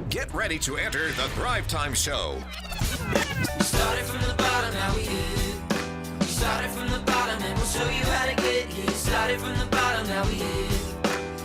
Get ready to enter the Thrive Time Show. We started from the bottom, now we here. We started from the bottom and we'll show you how to get here. Started from the bottom, now we here.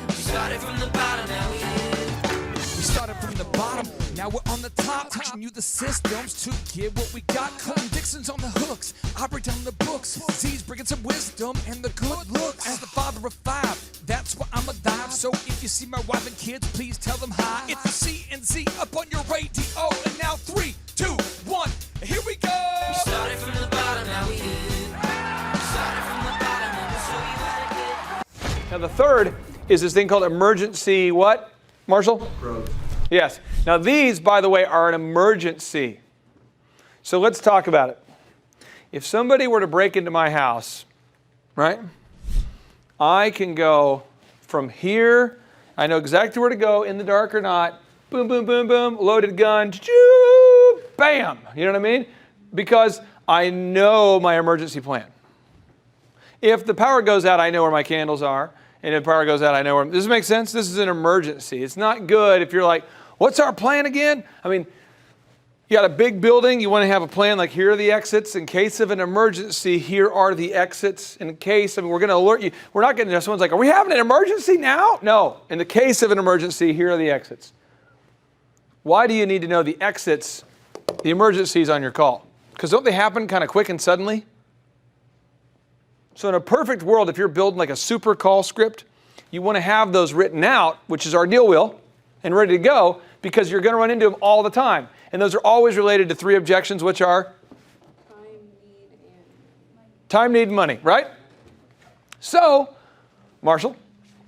We started from the bottom, now we here. We started from the bottom, now we're on the top. Teaching you the systems to get what we got. Colton Dixon's on the hooks, I break down the books. Z's bringing some wisdom and the good looks. As the father of five, that's why I'm alive. So if you see my wife and kids, please tell them hi. It's the C&Z up on your radio. And now 3, 2, 1, here we go. We started from the bottom, now we here. We started from the bottom and we'll show you how to get. Now the third is this thing called emergency what, Marshall? Probes. Yes. Now these, by the way, are an emergency. So let's talk about it. If somebody were to break into my house, right, I can go from here, I know exactly where to go in the dark or not, boom, boom, boom, boom, loaded gun, bam, you know what I mean? Because I know my emergency plan. If the power goes out, I know where my candles are. And if the power goes out, I know where. Does this make sense? This is an emergency. It's not good if you're like, what's our plan again? I mean, you got a big building. You want to have a plan like here are the exits. In case of an emergency, here are the exits. In case, I mean, we're going to alert you. We're not getting, someone's like, are we having an emergency now? No. In the case of an emergency, here are the exits. Why do you need to know the exits, the emergencies on your call? Because don't they happen kind of quick and suddenly? So in a perfect world, if you're building like a super call script, you want to have those written out, which is our deal wheel, and ready to go, because you're going to run into them all the time. And those are always related to 3 objections, which are? Time, need, money, right? So, Marshall,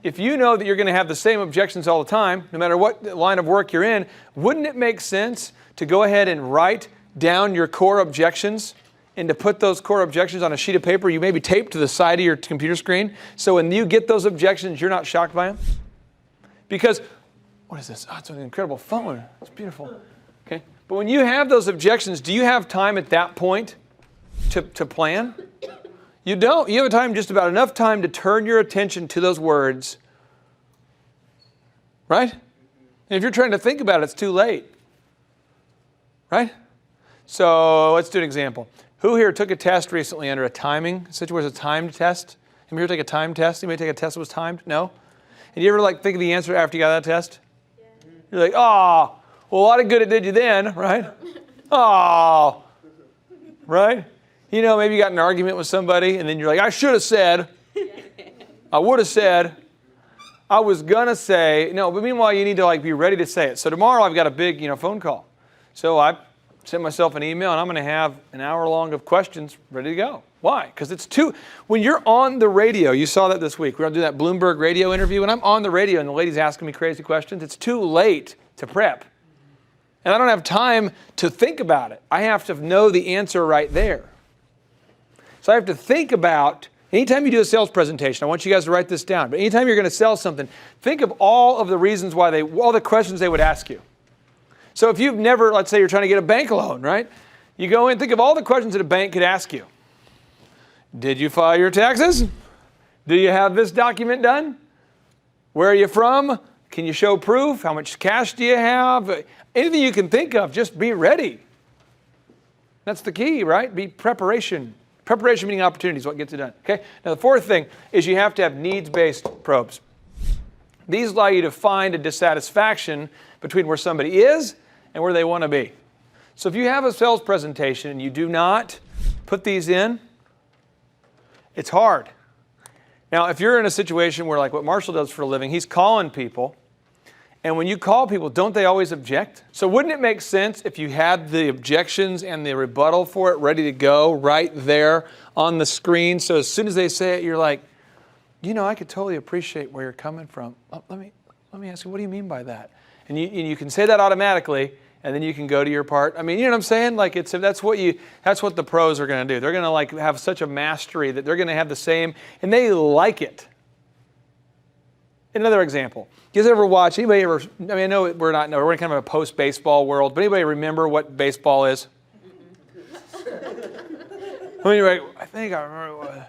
if you know that you're going to have the same objections all the time, no matter what line of work you're in, wouldn't it make sense to go ahead and write down your core objections and to put those core objections on a sheet of paper you maybe tape to the side of your computer screen, so when you get those objections, you're not shocked by them? Because, what is this? Oh, it's an incredible phone. It's beautiful. Okay. But when you have those objections, do you have time at that point to plan? You don't. You have time, just about enough time to turn your attention to those words. Right? And if you're trying to think about it, it's too late. Right? So let's do an example. Who here took a test recently under a timing situation? A timed test? Anybody here take a timed test? Anybody take a test that was timed? No? And you ever like think of the answer after you got that test? Yeah. You're like, oh, well, a lot of good it did you then, right? Oh, right? You know, maybe you got in an argument with somebody and then you're like, I should have said, I would have said, I was going to say, no, but meanwhile you need to like be ready to say it. So tomorrow I've got a big, phone call. So I sent myself an email and I'm going to have an hour long of questions ready to go. Why? Because it's when you're on the radio, you saw that this week. We're going to do that Bloomberg radio interview and I'm on the radio and the lady's asking me crazy questions. It's too late to prep. And I don't have time to think about it. I have to know the answer right there. So I have to think about, anytime you do a sales presentation, I want you guys to write this down, but anytime you're going to sell something, think of all of the reasons why all the questions they would ask you. So if you've never, let's say you're trying to get a bank loan, right? You go in, think of all the questions that a bank could ask you. Did you file your taxes? Do you have this document done? Where are you from? Can you show proof? How much cash do you have? Anything you can think of, just be ready. That's the key, right? Be preparation. Preparation meaning opportunity is what gets it done. Okay? Now the fourth thing is you have to have needs-based probes. These allow you to find a dissatisfaction between where somebody is and where they want to be. So if you have a sales presentation and you do not put these in, it's hard. Now, if you're in a situation where, like what Marshall does for a living, he's calling people, and when you call people, don't they always object? So wouldn't it make sense if you had the objections and the rebuttal for it ready to go right there on the screen? So as soon as they say it, you're like, I could totally appreciate where you're coming from. Let me ask you, what do you mean by that? And you can say that automatically, and then you can go to your part. I mean, you know what I'm saying? Like that's what the pros are going to do. They're going to like have such a mastery that they're going to have the same, and they like it. Another example. You guys ever watch? Anybody ever? I mean, I know we're in kind of a post-baseball world, but anybody remember what baseball is? Anyway, I think I remember.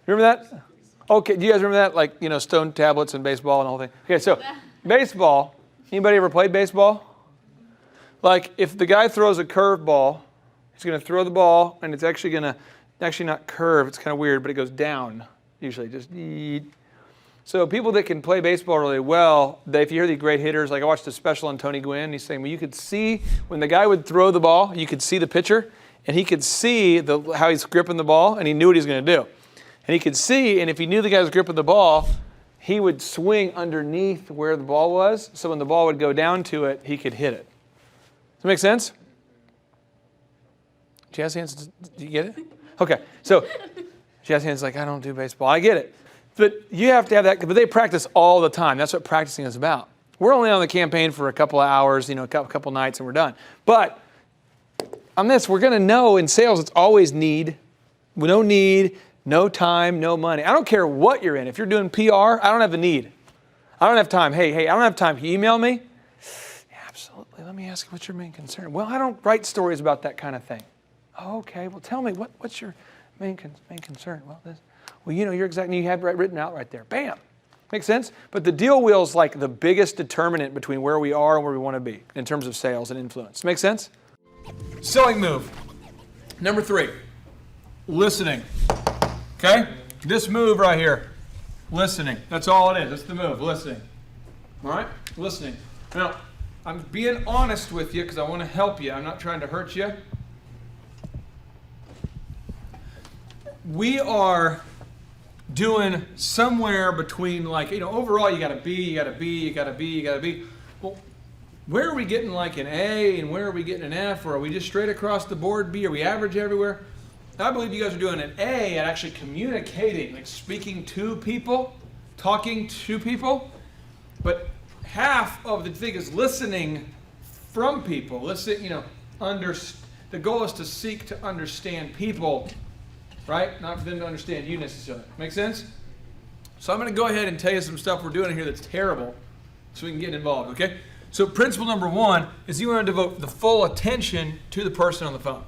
Remember that? Okay, do you guys remember that? Like, stone tablets and baseball and the whole thing. Okay, so baseball. Anybody ever played baseball? like if the guy throws a curve ball, he's going to throw the ball, and it's actually going to, actually not curve, it's kind of weird, but it goes down, usually, just yeet. So people that can play baseball really well, if you hear these great hitters, like I watched a special on Tony Gwynn, he's saying, well, you could see when the guy would throw the ball, you could see the pitcher, and he could see how he's gripping the ball, and he knew what he was going to do. And he could see, and if he knew the guy was gripping the ball, he would swing underneath where the ball was, so when the ball would go down to it, he could hit it. Does that make sense? Jazz hands, do you get it? Okay, so jazz hands like, I don't do baseball. I get it. But you have to have that, but they practice all the time. That's what practicing is about. We're only on the campaign for a couple of hours, a couple nights, and we're done. But on this, we're going to know in sales, it's always need. No need, no time, no money. I don't care what you're in. If you're doing PR, I don't have the need. I don't have time. Hey, I don't have time. Can you email me? Yeah, absolutely. Let me ask you, what's your main concern? Well, I don't write stories about that kind of thing. Oh, okay, well, tell me, what's your main concern? Well, you're exactly, you have it written out right there. Bam. Make sense? But the deal wheel is like the biggest determinant between where we are and where we want to be in terms of sales and influence. Make sense? Selling move. Number 3, listening. Okay? This move right here, listening. That's all it is. That's the move, listening. All right? Listening. Now, I'm being honest with you because I want to help you. I'm not trying to hurt you. We are doing somewhere between overall you got a B. Well, where are we getting like an A and where are we getting an F, or are we just straight across the board B? Are we average everywhere? I believe you guys are doing an A at actually communicating, like speaking to people, talking to people. But half of the thing is listening from people. Listen, the goal is to seek to understand people. Right? Not for them to understand you necessarily. Make sense? So I'm going to go ahead and tell you some stuff we're doing here that's terrible so we can get involved, okay? So principle number 1 is you want to devote the full attention to the person on the phone.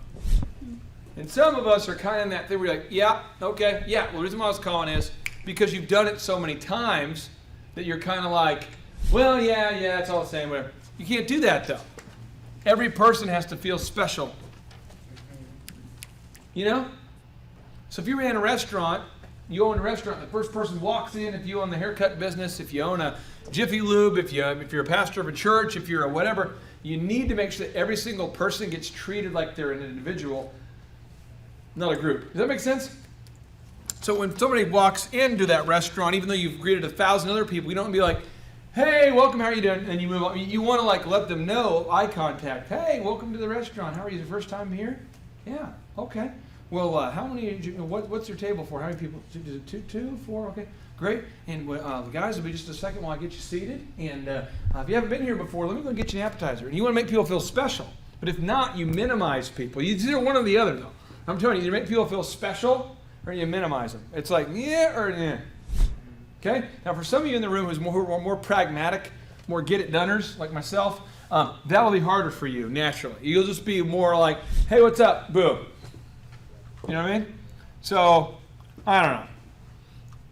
And some of us are kind of in that thing where you're like, yeah, okay, yeah. Well, the reason why I was calling is because you've done it so many times that you're kind of like, well, yeah, it's all the same, whatever. You can't do that, though. Every person has to feel special. So if you ran a restaurant, you own a restaurant, the first person walks in, if you own the haircut business, if you own a Jiffy Lube, if you're a pastor of a church, if you're a whatever, you need to make sure that every single person gets treated like they're an individual, not a group. Does that make sense? So when somebody walks into that restaurant, even though you've greeted 1,000 other people, you don't want to be like, hey, welcome, how are you doing? And you move on. You want to let them know, eye contact. Hey, welcome to the restaurant. How are you? Your first time here? Yeah, okay. Well, how many? What's your table for? How many people? Two, 4. Okay, great. And the guys will be just a second while I get you seated. And if you haven't been here before, let me go get you an appetizer. And you want to make people feel special. But if not, you minimize people. You do one or the other, though. I'm telling you, either make people feel special or you minimize them. It's like yeah or yeah. Okay. Now, for some of you in the room who are more pragmatic, more get-it-doners like myself, that will be harder for you naturally. You'll just be more like, hey, what's up? Boo. You know what I mean? So, I don't know.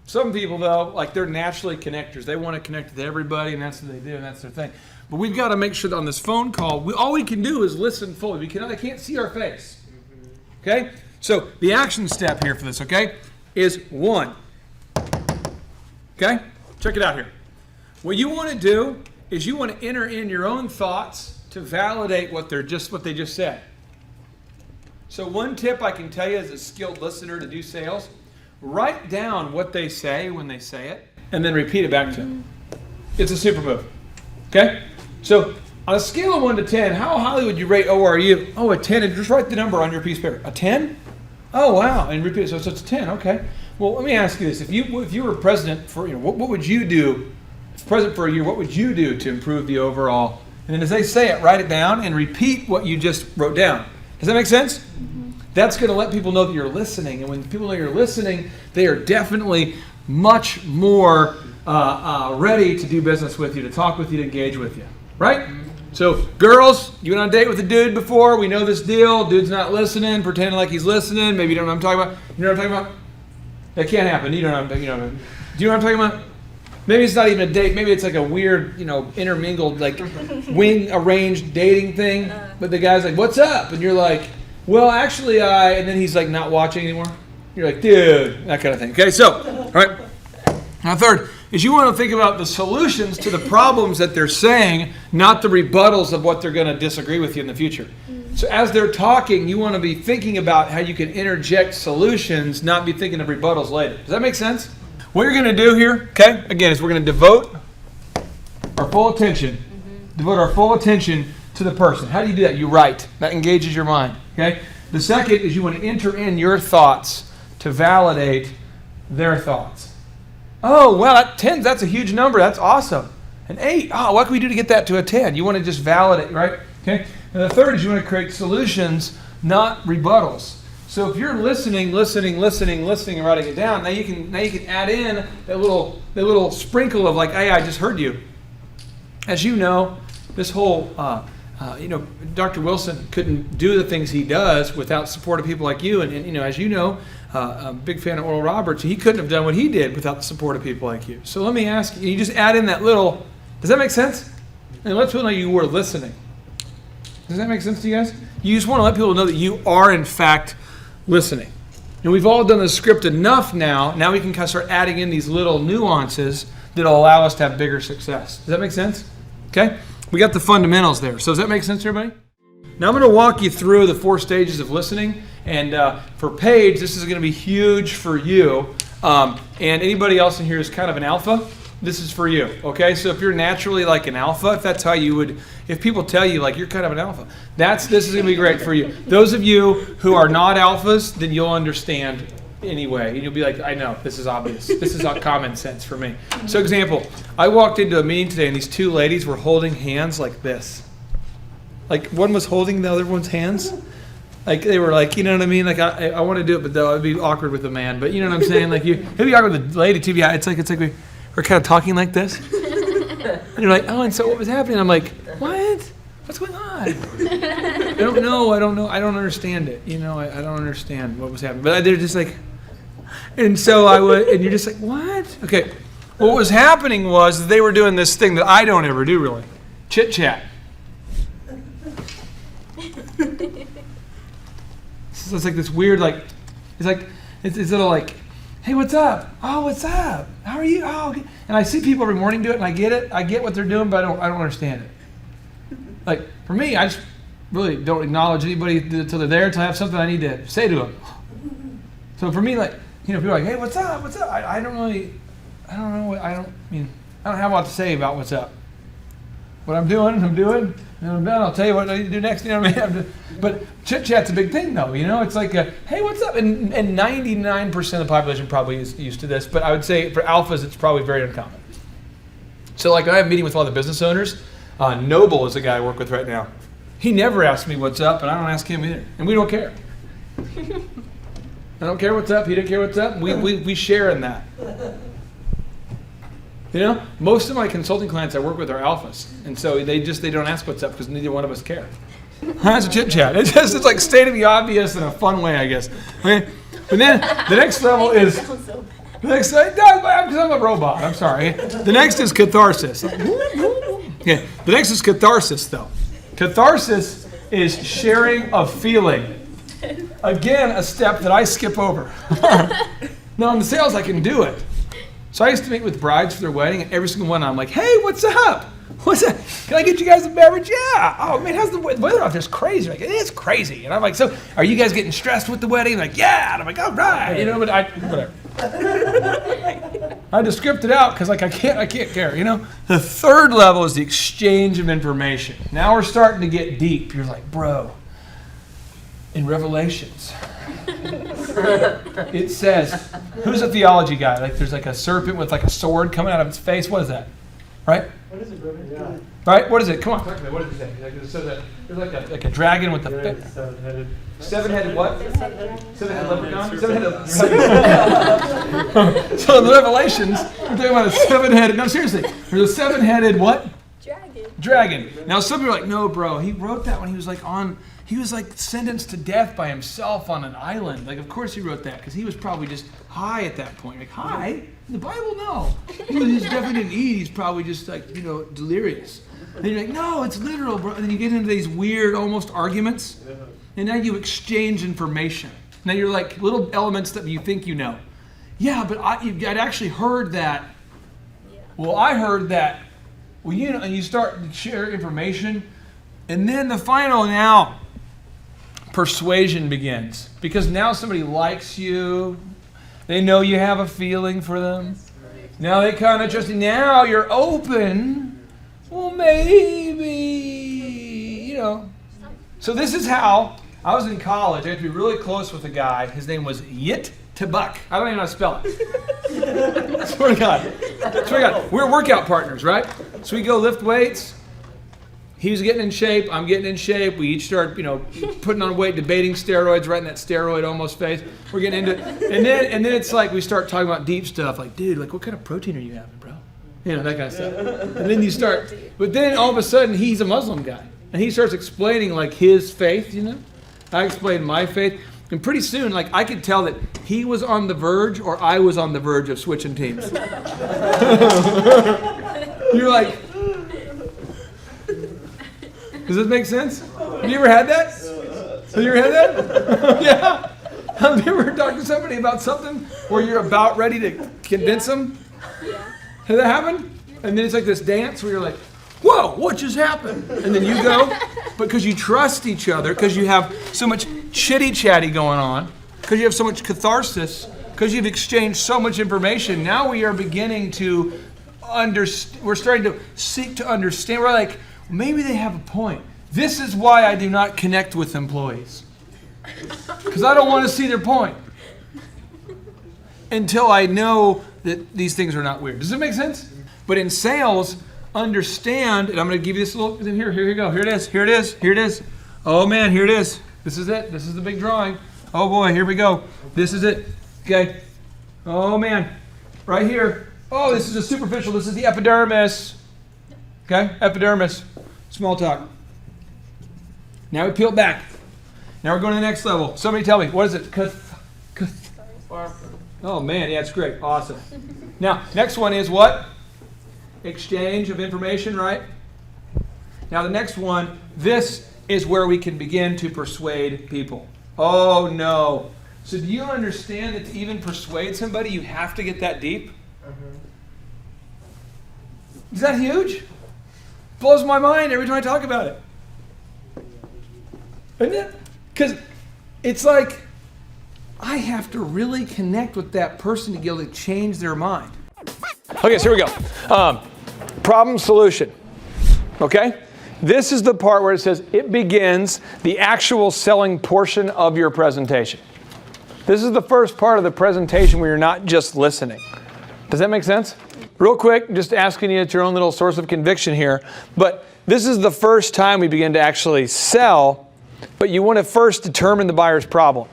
Some people, though, they're naturally connectors. They want to connect with everybody, and that's what they do, and that's their thing. But we've got to make sure that on this phone call, all we can do is listen fully. They can't see our face. Okay? So, the action step here for this, okay, is 1. Okay? Check it out here. What you want to do is you want to enter in your own thoughts to validate what they just said. So one tip I can tell you as a skilled listener to do sales, write down what they say when they say it, and then repeat it back to them. It's a super move. Okay? So on a scale of 1 to 10, how highly would you rate ORU? Oh, a 10, and just write the number on your piece of paper. A 10? Oh, wow. And repeat it. So it's a 10. Okay. Well, let me ask you this. If you were president for, what would you do, if president for a year, what would you do to improve the overall? And then as they say it, write it down and repeat what you just wrote down. Does that make sense? That's going to let people know that you're listening. And when people know you're listening, they are definitely much more ready to do business with you, to talk with you, to engage with you. Right? So, girls, you went on a date with a dude before. We know this deal. Dude's not listening, pretending like he's listening. Maybe you don't know what I'm talking about. You know what I'm talking about? That can't happen. You don't know. Do you know what I'm talking about? maybe it's not even a date. Maybe it's like a weird, intermingled, like wing arranged dating thing. But the guy's like, "What's up?" And you're like, "Well, actually, and then he's like not watching anymore. You're like, "Dude," that kind of thing. Okay, so, all right. Now, third is you want to think about the solutions to the problems that they're saying, not the rebuttals of what they're going to disagree with you in the future. So as they're talking, you want to be thinking about how you can interject solutions, not be thinking of rebuttals later. Does that make sense? What you're going to do here, okay, again, is we're going to devote our full attention. Devote our full attention to the person. How do you do that? You write. That engages your mind, okay? The second is you want to enter in your thoughts to validate their thoughts. Oh, well, 10, that's a huge number. That's awesome. An 8, what can we do to get that to a 10? You want to just validate, right? Okay. And the third is you want to create solutions, not rebuttals. So if you're listening, and writing it down, now you can add in that little sprinkle of like, hey, I just heard you. As you know, this whole, Dr. Wilson couldn't do the things he does without support of people like you. And as you know, I'm a big fan of Oral Roberts. He couldn't have done what he did without the support of people like you. So let me ask you, you just add in that little, does that make sense? And let people know you were listening. Does that make sense to you guys? You just want to let people know that you are, in fact, listening. And we've all done the script enough now. Now we can kind of start adding in these little nuances that will allow us to have bigger success. Does that make sense? Okay? We got the fundamentals there. So does that make sense to everybody? Now I'm going to walk you through the 4 stages of listening. And for Paige, this is going to be huge for you. And anybody else in here is kind of an alpha, this is for you, okay? So if you're naturally like an alpha, if that's how you would, if people tell you like you're kind of an alpha, this is going to be great for you. Those of you who are not alphas, then you'll understand anyway. And you'll be like, I know, this is obvious. This is common sense for me. So example, I walked into a meeting today and these 2 ladies were holding hands like this. Like one was holding the other one's hands. Like they were like, you know what I mean? Like I want to do it, but though it'd be awkward with a man. But you know what I'm saying? Like it'd be awkward with a lady too. Yeah, it's like we're kind of talking like this. And you're like, oh, and so what was happening? I'm like, what? What's going on? I don't know. I don't understand it. I don't understand what was happening. But they're just like, and so and you're just like, what? Okay. What was happening was they were doing this thing that I don't ever do really. Chit chat. So it's like this weird, like, it's little like, hey, what's up? Oh, what's up? How are you? Oh, okay. And I see people every morning do it, and I get it. I get what they're doing, but I don't understand it. Like, for me, I just really don't acknowledge anybody until they're there, until I have something I need to say to them. So for me, like, people are like, hey, what's up? What's up? I don't have a lot to say about what's up. What I'm doing, and I'm done. I'll tell you what I need to do next. You know what I mean? But chit chat's a big thing, though. It's like, hey, what's up? And 99% of the population probably is used to this. But I would say for alphas, it's probably very uncommon. So, like, I have a meeting with all the business owners. Noble is the guy I work with right now. He never asks me what's up, and I don't ask him either. And we don't care. I don't care what's up. He don't care what's up. We share in that. Most of my consulting clients I work with are alphas, and so they don't ask what's up because neither one of us care. That's a chit chat. It's like stating the obvious in a fun way, I guess. Okay, but then the next level is because I'm a robot. I'm sorry. The next is catharsis. Okay, the next is catharsis, though. Catharsis is sharing a feeling. Again, a step that I skip over. Now in the sales, I can do it. So I used to meet with brides for their wedding, and every single one I'm like, hey, what's up? What's up? Can I get you guys a beverage? Yeah. Oh, man, how's the weather out there? It's crazy. Like, it is crazy. And I'm like, so are you guys getting stressed with the wedding? Like, yeah. And I'm like, all right. But whatever. I just script it out because, like, I can't care, The third level is the exchange of information. Now we're starting to get deep. You're like, bro, in Revelations, it says, who's a theology guy? Like there's like a serpent with like a sword coming out of its face. What is that? Right? What is it, brother? Yeah. Right? What is it? Come on, talk to me. What does it say? Like, it says that there's like a dragon with a seven-headed. Seven-headed what? Seven-headed leprechaun? Seven-headed. So in the Revelations, we're talking about a seven-headed. No, seriously. There's a seven-headed what? Dragon. Now some people are like, no, bro, he wrote that when he was like sentenced to death by himself on an island. Like, of course he wrote that because he was probably just high at that point. Like, high? In the Bible, no. He definitely didn't eat. He's probably just like, delirious. And you're like, no, it's literal, bro. And then you get into these weird, almost arguments, and now you exchange information. Now you're like little elements that you think you know. Yeah, but I'd actually heard that. Well, I heard that. Well, and you start to share information, and then the final now persuasion begins because now somebody likes you. They know you have a feeling for them. Now they kind of trust you. Now you're open. Well, maybe, So this is how I was in college. I had to be really close with a guy. His name was Yit Tabuk. I don't even know how to spell it. Swear to God. We're workout partners, right? So we go lift weights. He was getting in shape. I'm getting in shape. We each start, putting on weight, debating steroids, right in that steroid almost phase. We're getting into it. And then it's like we start talking about deep stuff. Like, dude, what kind of protein are you having, bro? That kind of stuff. And then you start. But then all of a sudden, he's a Muslim guy. And he starts explaining, like, his faith, I explained my faith. And pretty soon, like, I could tell that he was on the verge or I was on the verge of switching teams. You're like, does this make sense? Have you ever had that? Have you ever had that? Yeah. Have you ever talked to somebody about something where you're about ready to convince them? Yeah. Has that happened? And then it's like this dance where you're like, whoa, what just happened? And then you go, because you trust each other, because you have so much chitty-chatty going on, because you have so much catharsis, because you've exchanged so much information, now we are beginning to we're starting to seek to understand. We're like, maybe they have a point. This is why I do not connect with employees. Because I don't want to see their point. Until I know that these things are not weird. Does it make sense? But in sales, understand, and I'm going to give you this little, here you go. Here it is. Oh man, here it is. This is it. This is the big drawing. Oh boy, here we go. This is it. Okay. Oh man, right here. Oh, this is a superficial. This is the epidermis. Okay, epidermis. Small talk. Now we peel back. Now we're going to the next level. Somebody tell me, what is it? Oh man, yeah, it's great. Awesome. Now, next one is what? Exchange of information, right? Now the next one, this is where we can begin to persuade people. Oh no. So do you understand that to even persuade somebody, you have to get that deep? Is that huge? Blows my mind every time I talk about it. Isn't it? Because it's like, I have to really connect with that person to be able to change their mind. Okay, so here we go. Problem solution. Okay? This is the part where it says it begins the actual selling portion of your presentation. This is the first part of the presentation where you're not just listening. Does that make sense? Real quick, just asking you at your own little source of conviction here, but this is the first time we begin to actually sell, but you want to first determine the buyer's problem.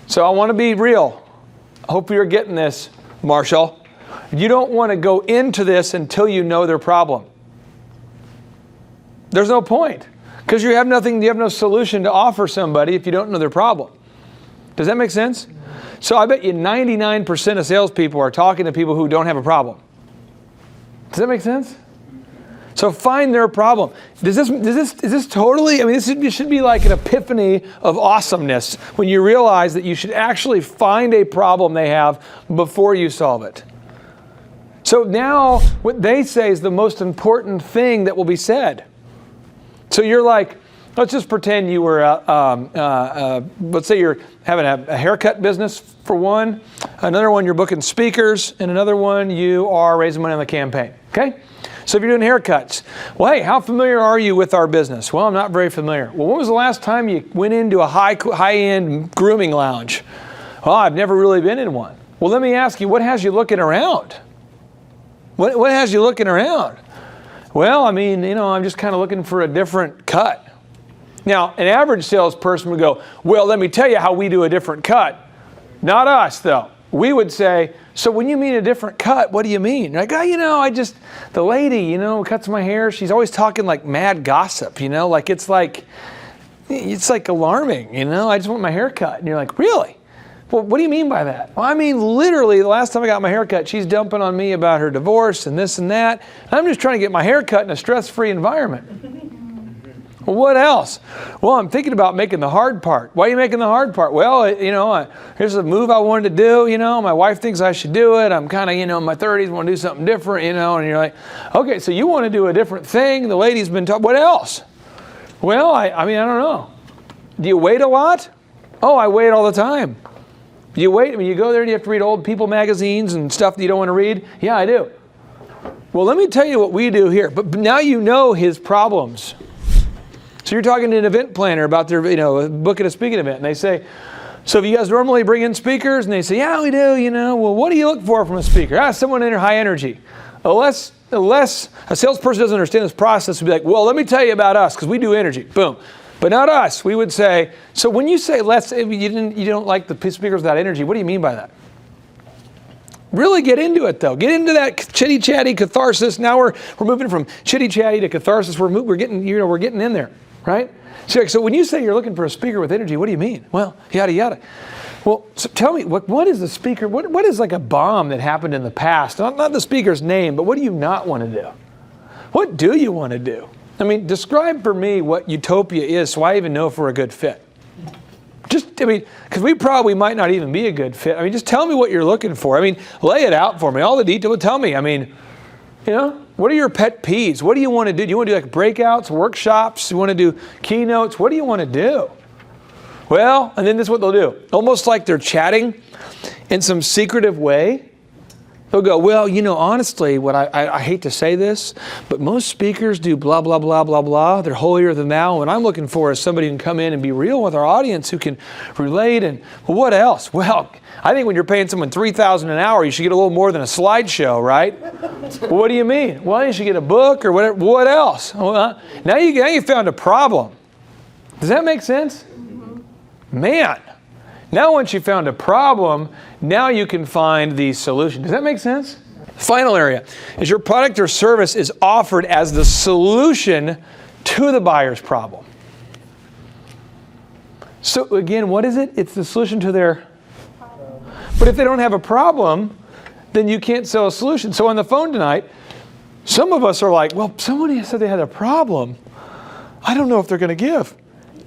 So I want to be real. I hope you're getting this, Marshall. You don't want to go into this until you know their problem. There's no point, because you have no solution to offer somebody if you don't know their problem. Does that make sense? So I bet you 99% of salespeople are talking to people who don't have a problem. Does that make sense? So find their problem. Is this totally, this should be like an epiphany of awesomeness when you realize that you should actually find a problem they have before you solve it. So now what they say is the most important thing that will be said. So you're like, let's just pretend you were, let's say you're having a haircut business for one, another one you're booking speakers, and another one you are raising money on the campaign, okay? So if you're doing haircuts, well, hey, how familiar are you with our business? Well, I'm not very familiar. Well, when was the last time you went into a high-end grooming lounge? Well, I've never really been in one. Well, let me ask you, what has you looking around? What has you looking around? Well, I'm just kind of looking for a different cut. Now, an average salesperson would go, well, let me tell you how we do a different cut. Not us, though. we would say, so when you mean a different cut, what do you mean? You're like, oh, the lady, cuts my hair. She's always talking like mad gossip, like it's like alarming, I just want my hair cut. And you're like, really? Well, what do you mean by that? Well, I mean, literally, the last time I got my hair cut, she's dumping on me about her divorce and this and that. I'm just trying to get my hair cut in a stress-free environment. Well, what else? Well, I'm thinking about making the hard part. Why are you making the hard part? Well, here's a move I wanted to do. My wife thinks I should do it. I'm kind of, in my 30s, want to do something different, and you're like, okay, so you want to do a different thing. The lady's been talking. What else? Well, I don't know. Do you wait a lot? Oh, I wait all the time. Do you wait? You go there and you have to read old People magazines and stuff that you don't want to read? Yeah, I do. Well, let me tell you what we do here. But now you know his problems. So you're talking to an event planner about their, booking a speaking event, and they say, so if you guys normally bring in speakers, and they say, yeah, we do, well, what do you look for from a speaker? Someone in high energy. Unless a salesperson doesn't understand this process, would be like, well, let me tell you about us, because we do energy. Boom. But not us. We would say, so when you say you don't like the speakers without energy, what do you mean by that? Really get into it, though. Get into that chitty-chatty catharsis. Now we're moving from chitty-chatty to catharsis. We're getting in there. Right? So when you say you're looking for a speaker with energy, what do you mean? Well, yada, yada. Well, so tell me, what is the speaker, what is like a bomb that happened in the past? Not the speaker's name, but what do you not want to do? What do you want to do? Describe for me what utopia is so I even know if we're a good fit. Because we probably might not even be a good fit. Just tell me what you're looking for. Lay it out for me. All the detail, tell me. What are your pet peeves? What do you want to do? Do you want to do like breakouts, workshops? You want to do keynotes? What do you want to do? Well, and then this is what they'll do. Almost like they're chatting in some secretive way. They'll go, well, honestly, what I hate to say this, but most speakers do blah, blah, blah, blah, blah. They're holier than thou. What I'm looking for is somebody who can come in and be real with our audience, who can relate. And well, what else? Well, I think when you're paying someone $3,000 an hour, you should get a little more than a slideshow, right? Well, what do you mean? Well, you should get a book or whatever. What else? Well, now you found a problem. Does that make sense? Man. Now once you found a problem, now you can find the solution. Does that make sense? Final area is your product or service is offered as the solution to the buyer's problem. So again, what is it? It's the solution to their problem. But if they don't have a problem, then you can't sell a solution. So on the phone tonight, some of us are like, well, somebody said they had a problem. I don't know if they're going to give.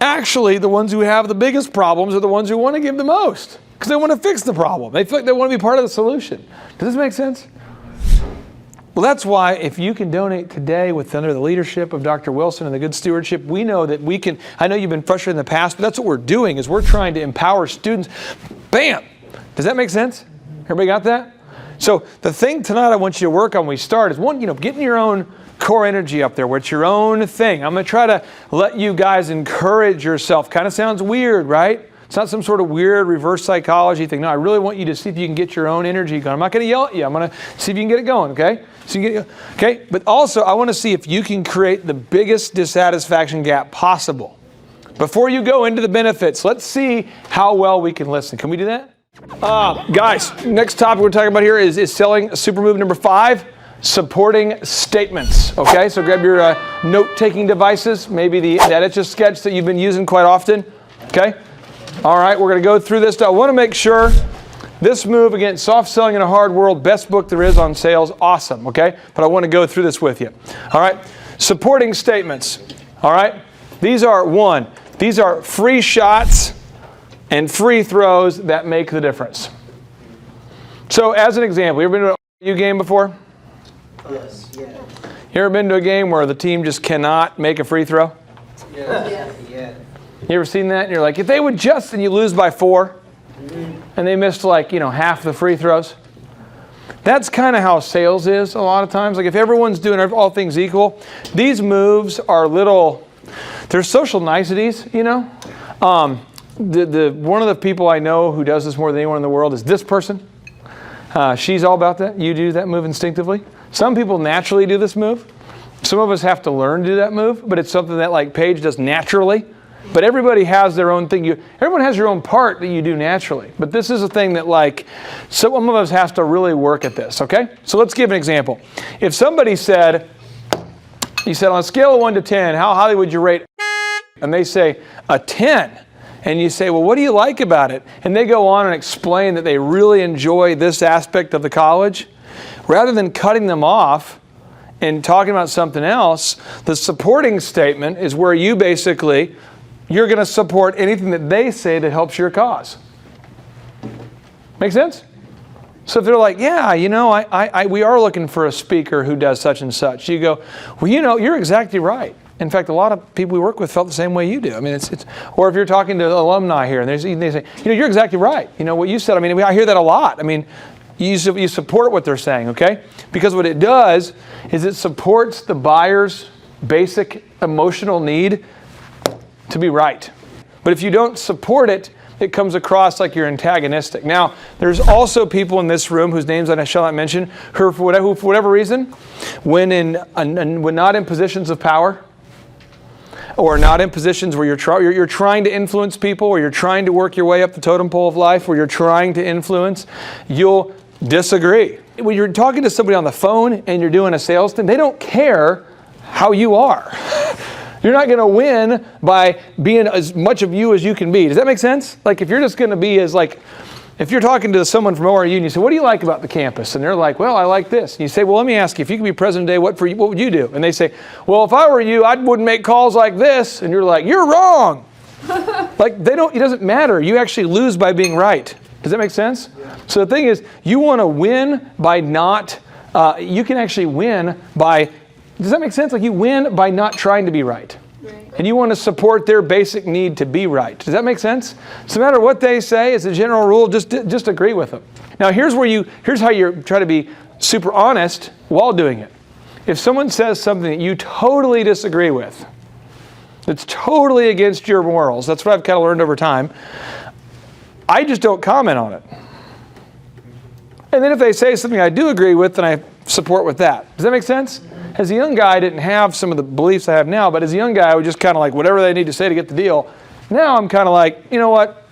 Actually, the ones who have the biggest problems are the ones who want to give the most because they want to fix the problem. They feel like they want to be part of the solution. Does this make sense? Well, that's why if you can donate today under the leadership of Dr. Wilson and the good stewardship, we know that we can. I know you've been frustrated in the past, but that's what we're doing is we're trying to empower students. Bam! Does that make sense? Everybody got that? So the thing tonight I want you to work on when we start is one, getting your own core energy up there where it's your own thing. I'm going to try to let you guys encourage yourself. Kind of sounds weird, right? It's not some sort of weird reverse psychology thing. No, I really want you to see if you can get your own energy going. I'm not going to yell at you. I'm going to see if you can get it going, okay? Okay? But also, I want to see if you can create the biggest dissatisfaction gap possible. Before you go into the benefits, let's see how well we can listen. Can we do that? Guys, next topic we're talking about here is selling super move number 5. Supporting statements. Okay, so grab your note-taking devices, maybe that Etch-a-Sketch that you've been using quite often. Okay, all right, we're going to go through this. I want to make sure this move, again, Soft Selling in a Hard World, best book there is on sales, awesome, okay? But I want to go through this with you. All right, supporting statements. All right, these are free shots and free throws that make the difference. So as an example, you ever been to a game before? Yes. Yeah. You ever been to a game where the team just cannot make a free throw? Yes. Yeah. You ever seen that? And you're like, if they would just, and you lose by 4, and they missed half the free throws. That's kind of how sales is a lot of times. Like if everyone's doing all things equal, these moves are they're social niceties, one of the people I know who does this more than anyone in the world is this person. She's all about that. You do that move instinctively. Some people naturally do this move. Some of us have to learn to do that move, but it's something that Paige does naturally. But everybody has their own thing. Everyone has your own part that you do naturally. But this is a thing that, like, some of us have to really work at this, okay? So let's give an example. If somebody said, you said, on a scale of 1 to 10, how highly would you rate? And they say, a 10. And you say, well, what do you like about it? And they go on and explain that they really enjoy this aspect of the college. Rather than cutting them off and talking about something else, the supporting statement is where you basically, you're going to support anything that they say that helps your cause. Make sense? So if they're like, yeah, you know, we are looking for a speaker who does such and such. You go, well, you know, you're exactly right. In fact, a lot of people we work with felt the same way you do. I mean, or if you're talking to alumni here and they say, you know, you're exactly right. You know, what you said, I mean, I hear that a lot. I mean, you support what they're saying, okay? Because what it does is it supports the buyer's basic emotional need to be right. But if you don't support it, it comes across like you're antagonistic. Now, there's also people in this room whose names I shall not mention, who for whatever reason, when not in positions of power, or not in positions where you're trying to influence people, or you're trying to work your way up the totem pole of life, where you're trying to influence, you'll disagree. When you're talking to somebody on the phone and you're doing a sales thing, they don't care how you are. You're not going to win by being as much of you as you can be. Does that make sense? Like if you're just going to be as like, if you're talking to someone from ORU and you say, what do you like about the campus? And they're like, well, I like this. And you say, well, let me ask you, if you could be president today, what would you do? And they say, well, if I were you, I wouldn't make calls like this. And you're like, you're wrong. Like it doesn't matter. You actually lose by being right. Does that make sense? Yeah. So the thing is, you want to win by not, you can actually win by, does that make sense? Like you win by not trying to be right. And you want to support their basic need to be right. Does that make sense? So no matter what they say, as a general rule, just agree with them. Now here's how you try to be super honest while doing it. If someone says something that you totally disagree with, that's totally against your morals, that's what I've kind of learned over time, I just don't comment on it. And then if they say something I do agree with, then I support with that. Does that make sense? As a young guy, I didn't have some of the beliefs I have now, but as a young guy, I would just kind of like whatever they need to say to get the deal. Now I'm kind of like, you know what?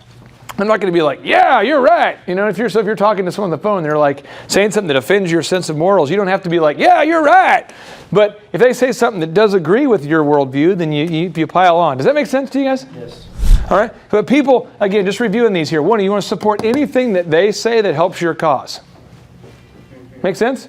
I'm not going to be like, yeah, you're right. You know, if you're talking to someone on the phone, they're like saying something that offends your sense of morals, you don't have to be like, yeah, you're right. But if they say something that does agree with your worldview, then you pile on. Does that make sense to you guys? Yes. All right. But people, again, just reviewing these here. One, you want to support anything that they say that helps your cause. Make sense?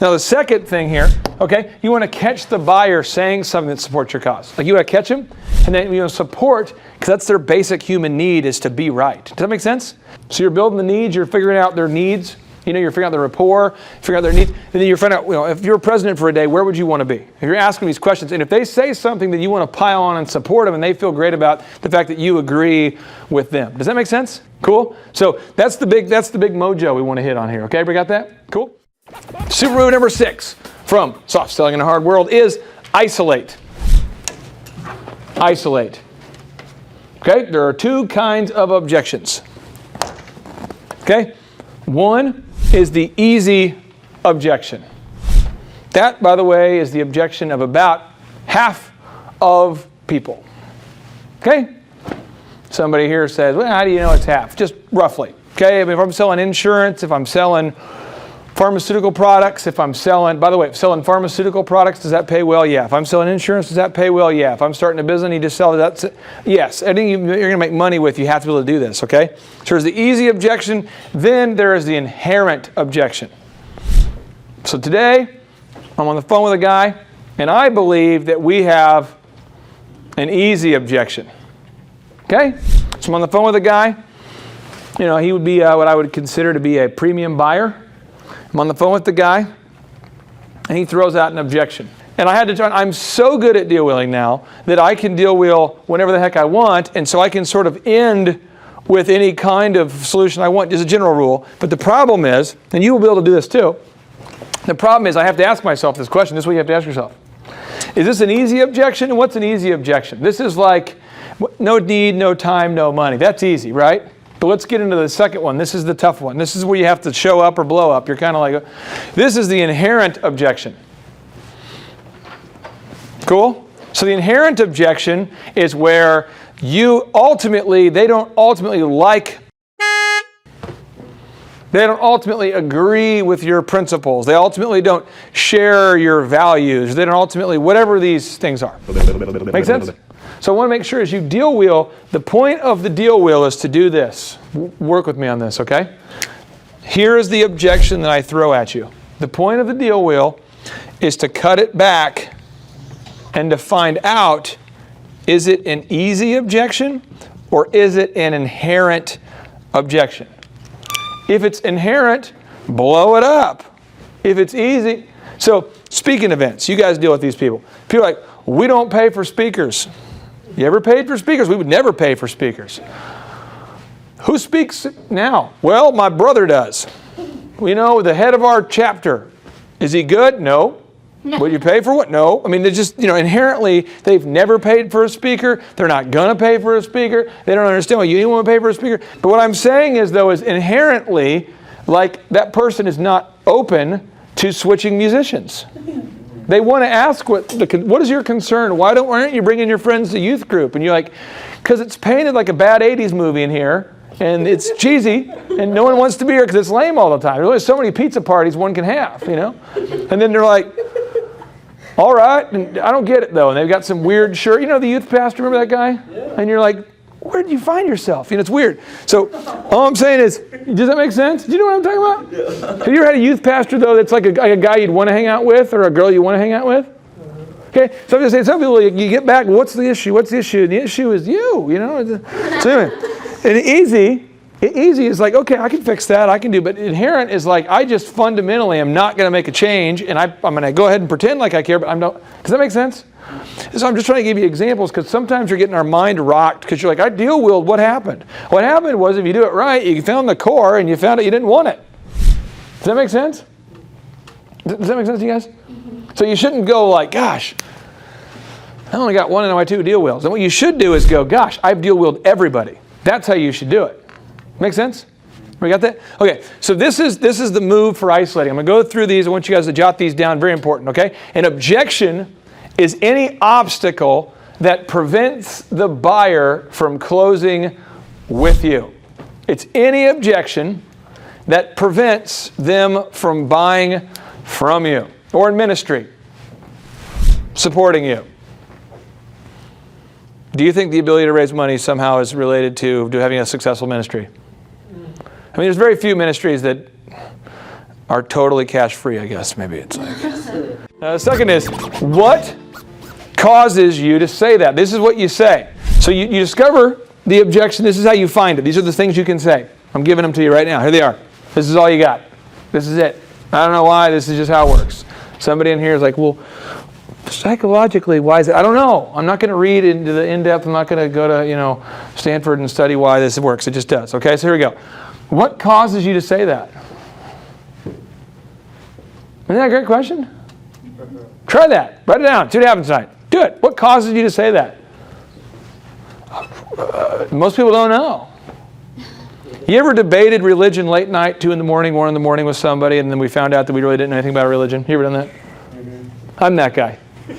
Now the second thing here, okay, you want to catch the buyer saying something that supports your cause. Like you want to catch them, and then you want to support, because that's their basic human need is to be right. Does that make sense? So you're building the needs, you're figuring out their needs, you know, you're figuring out their rapport, figuring out their needs, and then you're finding out, you know, if you're president for a day, where would you want to be? If you're asking these questions, and if they say something that you want to pile on and support them, and they feel great about the fact that you agree with them. Does that make sense? Cool? So that's the big mojo we want to hit on here. Okay, we got that? Cool? Super move number 6 from Soft Selling in a Hard World is isolate. Isolate. Okay, there are 2 kinds of objections. Okay, one is the easy objection. That, by the way, is the objection of about half of people. Okay? Somebody here says, well, how do you know it's half? Just roughly. Okay, I mean, if I'm selling insurance, if I'm selling pharmaceutical products, if I'm selling, by the way, selling pharmaceutical products, does that pay well? Yeah. If I'm selling insurance, does that pay well? Yeah. If I'm starting a business, you just sell that. Yes. Anything you're going to make money with, you have to be able to do this, okay? So there's the easy objection, then there is the inherent objection. So today, I'm on the phone with a guy, and I believe that we have an easy objection. Okay? So I'm on the phone with a guy. You know, he would be what I would consider to be a premium buyer. I'm on the phone with the guy, and he throws out an objection. And I had to turn, I'm so good at deal wheeling now that I can deal wheel whenever the heck I want, and so I can sort of end with any kind of solution I want, as a general rule. But the problem is, and you will be able to do this too, the problem is I have to ask myself this question. This is what you have to ask yourself. Is this an easy objection? And what's an easy objection? This is like, no need, no time, no money. That's easy, right? But let's get into the second one. This is the tough one. This is where you have to show up or blow up. You're kind of like, this is the inherent objection. Cool? So the inherent objection is where they don't ultimately agree with your principles. They ultimately don't share your values. They don't ultimately, whatever these things are. Make sense? So I want to make sure as you deal wheel, the point of the deal wheel is to do this. Work with me on this, okay? Here is the objection that I throw at you. The point of the deal wheel is to cut it back and to find out, is it an easy objection or is it an inherent objection? If it's inherent, blow it up. If it's easy, so speaking events, you guys deal with these people. People are like, we don't pay for speakers. You ever paid for speakers? We would never pay for speakers. Who speaks now? Well, my brother does. We know the head of our chapter. Is he good? No. Would you pay for what? No. I mean, they're just, inherently, they've never paid for a speaker. They're not going to pay for a speaker. They don't understand why you even want to pay for a speaker. But what I'm saying is, though, is inherently, like, that person is not open to switching musicians. They want to ask, what is your concern? Why aren't you bringing your friends to youth group? And you're like, because it's painted like a bad 80s movie in here. And it's cheesy, and no one wants to be here because it's lame all the time. There's only so many pizza parties one can have, And then they're like, all right, and I don't get it though. And they've got some weird shirt. The youth pastor, remember that guy? Yeah. And you're like, where did you find yourself? It's weird. So all I'm saying is, does that make sense? Do you know what I'm talking about? Yeah. Have you ever had a youth pastor though that's like a guy you'd want to hang out with or a girl you want to hang out with? Okay, so I'm just saying, some people, you get back, what's the issue? What's the issue? And the issue is you, So anyway, and easy is like, okay, I can fix that, I can do, but inherent is like, I just fundamentally am not going to make a change, and I'm going to go ahead and pretend like I care, but I'm not. Does that make sense? So I'm just trying to give you examples, because sometimes you're getting our mind rocked, because you're like, I deal with what happened. What happened was, if you do it right, you found the core, and you found out you didn't want it. Does that make sense? Does that make sense to you guys? So you shouldn't go like, gosh, I only got one in my two deal wheels. And what you should do is go, gosh, I've deal wheeled everybody. That's how you should do it. Make sense? We got that? Okay, so this is the move for isolating. I'm going to go through these. I want you guys to jot these down. Very important, okay? An objection is any obstacle that prevents the buyer from closing with you. It's any objection that prevents them from buying from you. Or in ministry, supporting you. Do you think the ability to raise money somehow is related to having a successful ministry? I mean, there's very few ministries that are totally cash-free, I guess. Maybe it's like. The second is, what causes you to say that? This is what you say. So you discover the objection. This is how you find it. These are the things you can say. I'm giving them to you right now. Here they are. This is all you got. This is it. I don't know why. This is just how it works. Somebody in here is like, well, psychologically, why is it? I don't know. I'm not going to read into the in-depth. I'm not going to go to, Stanford and study why this works. It just does. Okay, so here we go. What causes you to say that? Isn't that a great question? Try that. Write it down. See what happens tonight. Do it. What causes you to say that? Most people don't know. You ever debated religion late night, 2 in the morning, 1 in the morning with somebody, and then we found out that we really didn't know anything about religion? You ever done that? Mm-hmm. I'm that guy.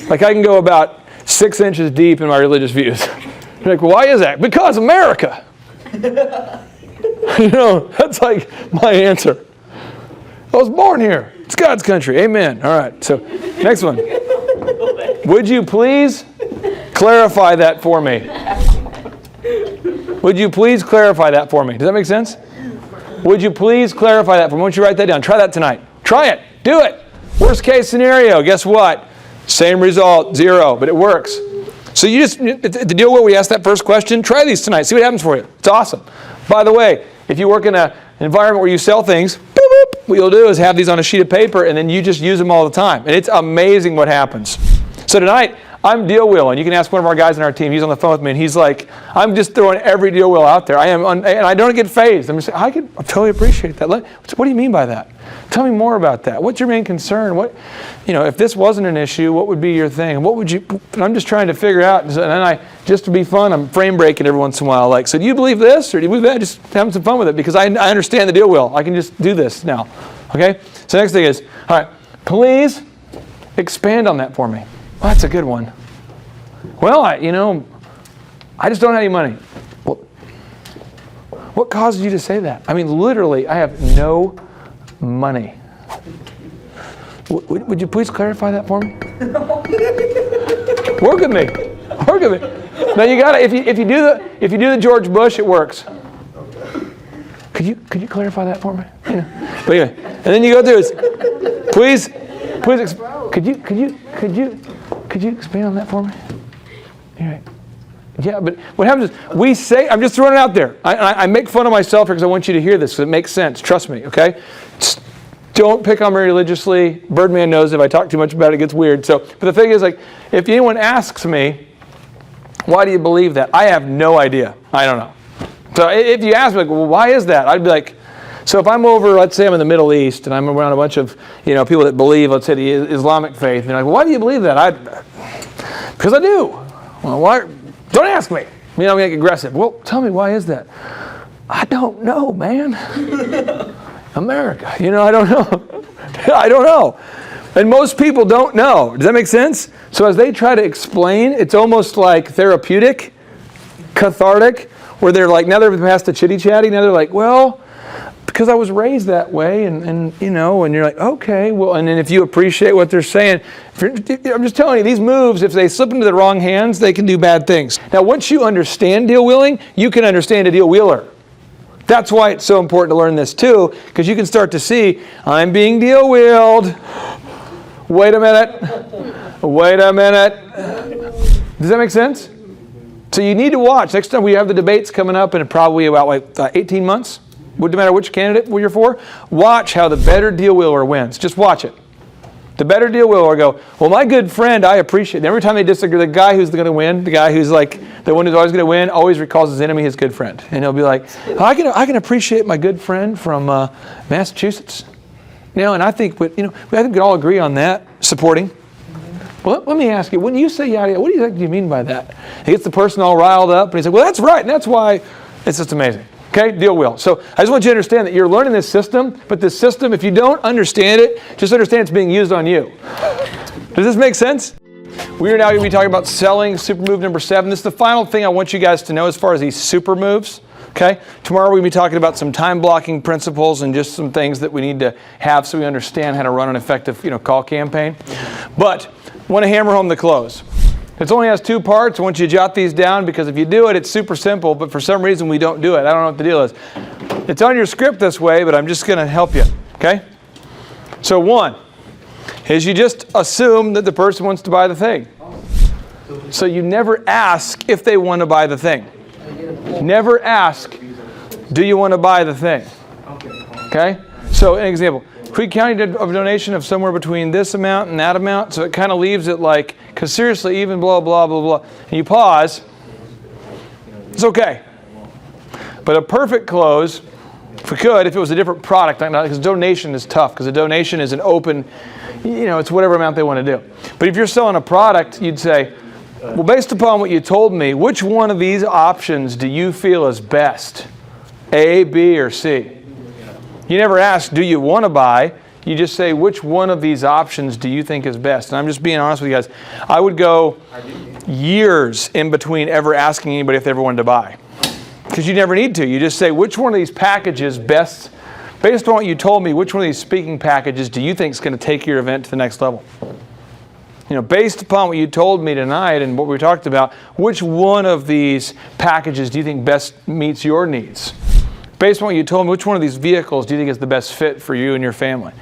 Like, I can go about 6 inches deep in my religious views. You're like, well, why is that? Because America. That's like my answer. I was born here. It's God's country. Amen. All right. So, next one. Would you please clarify that for me? Would you please clarify that for me? Does that make sense? Would you please clarify that for me? Why don't you write that down? Try that tonight. Try it. Do it. Worst case scenario, guess what? Same result, 0, but it works. So you just, the deal where we ask that first question, try these tonight. See what happens for you. It's awesome. By the way, if you work in an environment where you sell things, boop, boop, what you'll do is have these on a sheet of paper, and then you just use them all the time. And it's amazing what happens. So tonight, I'm deal wheeling. You can ask one of our guys on our team. He's on the phone with me, and he's like, I'm just throwing every deal wheel out there. And I don't get phased. I'm just saying, I totally appreciate that. What do you mean by that? Tell me more about that. What's your main concern? If this wasn't an issue, what would be your thing? I'm just trying to figure out. And then just to be fun, I'm frame breaking every once in a while. Like, so do you believe this, or do you believe that? Just having some fun with it, because I understand the deal wheel. I can just do this now. Okay? So next thing is, all right, please expand on that for me. Well, that's a good one. Well, I just don't have any money. Well, what caused you to say that? I mean, literally, I have no money. Would you please clarify that for me? Work with me. Work with me. Now you got to. If you do the George Bush, it works. Could you clarify that for me? But anyway, and then you go through this. Please, could you expand on that for me? All right. Yeah, but what happens is we say, I'm just throwing it out there. I make fun of myself because I want you to hear this because it makes sense. Trust me, okay? Don't pick on me religiously. Birdman knows if I talk too much about it, it gets weird. But the thing is, like, if anyone asks me, why do you believe that? I have no idea. I don't know. So if you ask me, like, well, why is that? I'd be like, so if I'm over, let's say I'm in the Middle East and I'm around a bunch of, people that believe, let's say, the Islamic faith, and they're like, well, why do you believe that? Because I do. Well, why? Don't ask me. I'm like aggressive. Well, tell me, why is that? I don't know, man. America. I don't know. I don't know. And most people don't know. Does that make sense? So as they try to explain, it's almost like therapeutic, cathartic, where they're like, now they're past the chitty-chatty, now they're like, well, because I was raised that way, and you're like, okay, well, and then if you appreciate what they're saying, I'm just telling you, these moves, if they slip into the wrong hands, they can do bad things. Now, once you understand deal wheeling, you can understand a deal wheeler. That's why it's so important to learn this too, because you can start to see, I'm being deal wheeled. Wait a minute. Wait a minute. Does that make sense? So you need to watch. Next time we have the debates coming up in probably about 18 months. Wouldn't matter which candidate you're for. Watch how the better deal wheeler wins. Just watch it. The better deal wheeler go, well, my good friend, I appreciate it. Every time they disagree, the guy who's going to win, the guy who's like the one who's always going to win, always recalls his enemy his good friend. And he'll be like, I can appreciate my good friend from Massachusetts. And I think, I think we can all agree on that, supporting. Well, let me ask you, when you say yada, what do you think you mean by that? He gets the person all riled up, and he's like, well, that's right, and that's why. It's just amazing. Okay, deal wheel. So I just want you to understand that you're learning this system, but this system, if you don't understand it, just understand it's being used on you. Does this make sense? We are now going to be talking about selling super move number 7. This is the final thing I want you guys to know as far as these super moves. Okay? Tomorrow we're going to be talking about some time blocking principles and just some things that we need to have so we understand how to run an effective, call campaign. But I want to hammer home the close. It only has 2 parts. I want you to jot these down because if you do it, it's super simple, but for some reason we don't do it. I don't know what the deal is. It's on your script this way, but I'm just going to help you. Okay? So 1 is you just assume that the person wants to buy the thing. So you never ask if they want to buy the thing. Never ask, do you want to buy the thing? Okay? So an example. Creek County did a donation of somewhere between this amount and that amount, so it kind of leaves it like, because seriously, even blah, blah, blah, blah. And you pause. It's okay. But a perfect close, if we could, if it was a different product, because donation is tough, because a donation is an open, it's whatever amount they want to do. But if you're selling a product, you'd say, well, based upon what you told me, which one of these options do you feel is best? A, B, or C? You never ask, do you want to buy? You just say, which one of these options do you think is best? And I'm just being honest with you guys. I would go years in between ever asking anybody if they ever wanted to buy. Because you never need to. You just say, which one of these packages best, based on what you told me, which one of these speaking packages do you think is going to take your event to the next level? Based upon what you told me tonight and what we talked about, which one of these packages do you think best meets your needs? Based on what you told me, which one of these vehicles do you think is the best fit for you and your family?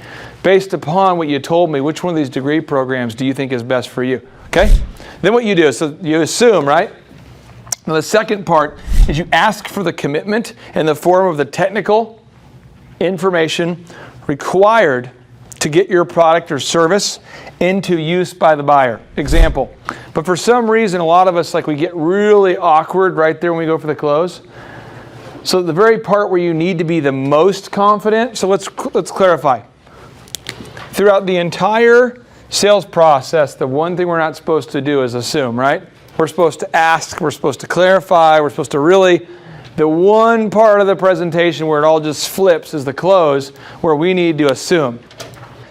Based upon what you told me, which one of these degree programs do you think is best for you? Okay? Then what you do is, so you assume, right? Now the second part is you ask for the commitment in the form of the technical information required to get your product or service into use by the buyer. Example. But for some reason, a lot of us, we get really awkward right there when we go for the close. So the very part where you need to be the most confident, so let's clarify. Throughout the entire sales process, the one thing we're not supposed to do is assume, right? We're supposed to ask, we're supposed to clarify, we're supposed to really, the one part of the presentation where it all just flips is the close, where we need to assume.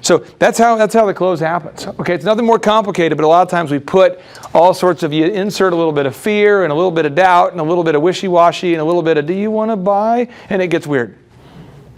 So that's how the close happens. Okay, it's nothing more complicated, but a lot of times we put all sorts of, you insert a little bit of fear and a little bit of doubt and a little bit of wishy-washy and a little bit of, do you want to buy? And it gets weird.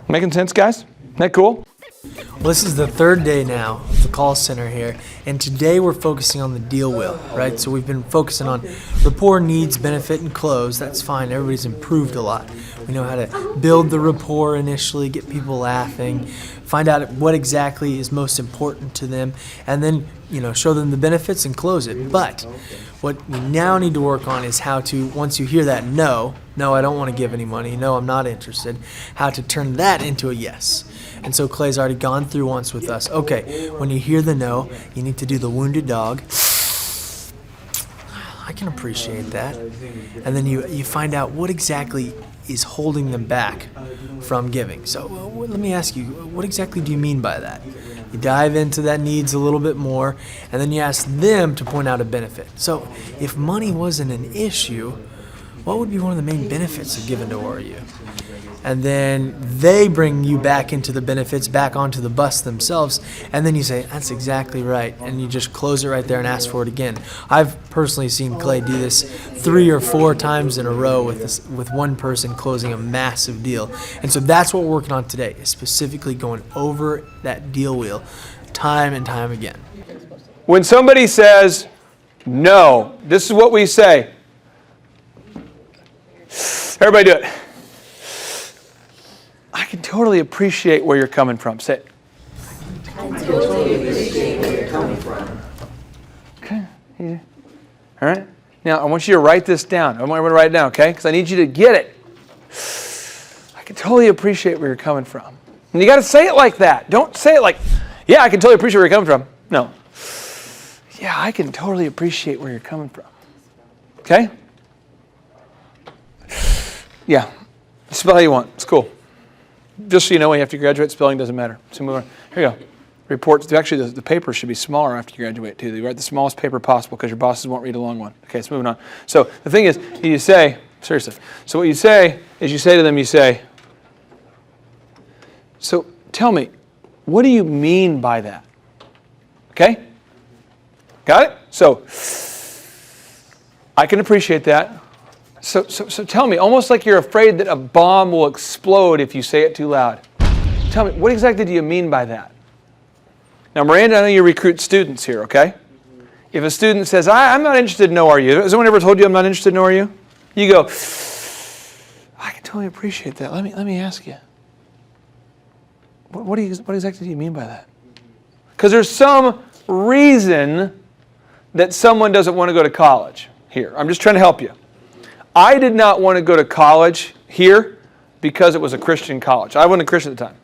Making sense, guys? Isn't that cool? Well, this is the third day now of the call center here, and today we're focusing on the deal wheel, right? So we've been focusing on rapport, needs, benefit, and close. That's fine. Everybody's improved a lot. We know how to build the rapport initially, get people laughing, find out what exactly is most important to them, and then, show them the benefits and close it. But what we now need to work on is how to, once you hear that no, I don't want to give any money, no, I'm not interested, how to turn that into a yes. And so Clay's already gone through once with us. Okay, when you hear the no, you need to do the wounded dog. I can appreciate that. And then you find out what exactly is holding them back from giving. So let me ask you, what exactly do you mean by that? You dive into that needs a little bit more, and then you ask them to point out a benefit. So if money wasn't an issue, what would be one of the main benefits of giving to RU? And then they bring you back into the benefits, back onto the bus themselves, and then you say, that's exactly right, and you just close it right there and ask for it again. I've personally seen Clay do this 3 or 4 times in a row with one person closing a massive deal. And so that's what we're working on today, is specifically going over that deal wheel time and time again. When somebody says no, this is what we say. Everybody do it. I can totally appreciate where you're coming from. Say it. I totally appreciate where you're coming from. Okay. Yeah. All right. Now, I want you to write this down. I want everyone to write it down, okay? Because I need you to get it. I can totally appreciate where you're coming from. And you got to say it like that. Don't say it like, yeah, I can totally appreciate where you're coming from. No. Yeah, I can totally appreciate where you're coming from. Okay? Yeah. Spell how you want. It's cool. Just so you know, when you have to graduate, spelling doesn't matter. So move on. Here you go. Reports. Actually, the paper should be smaller after you graduate, too. You write the smallest paper possible because your bosses won't read a long one. Okay, so moving on. So the thing is, you say, seriously, so what you say is you say to them, you say, so tell me, what do you mean by that? Okay? Got it? So I can appreciate that. So tell me, almost like you're afraid that a bomb will explode if you say it too loud. Tell me, what exactly do you mean by that? Now, Miranda, I know you recruit students here, okay? If a student says, I'm not interested in ORU, has anyone ever told you I'm not interested in ORU? You go, I can totally appreciate that. Let me ask you. What exactly do you mean by that? Because there's some reason that someone doesn't want to go to college here. I'm just trying to help you. I did not want to go to college here because it was a Christian college. I wasn't a Christian at the time.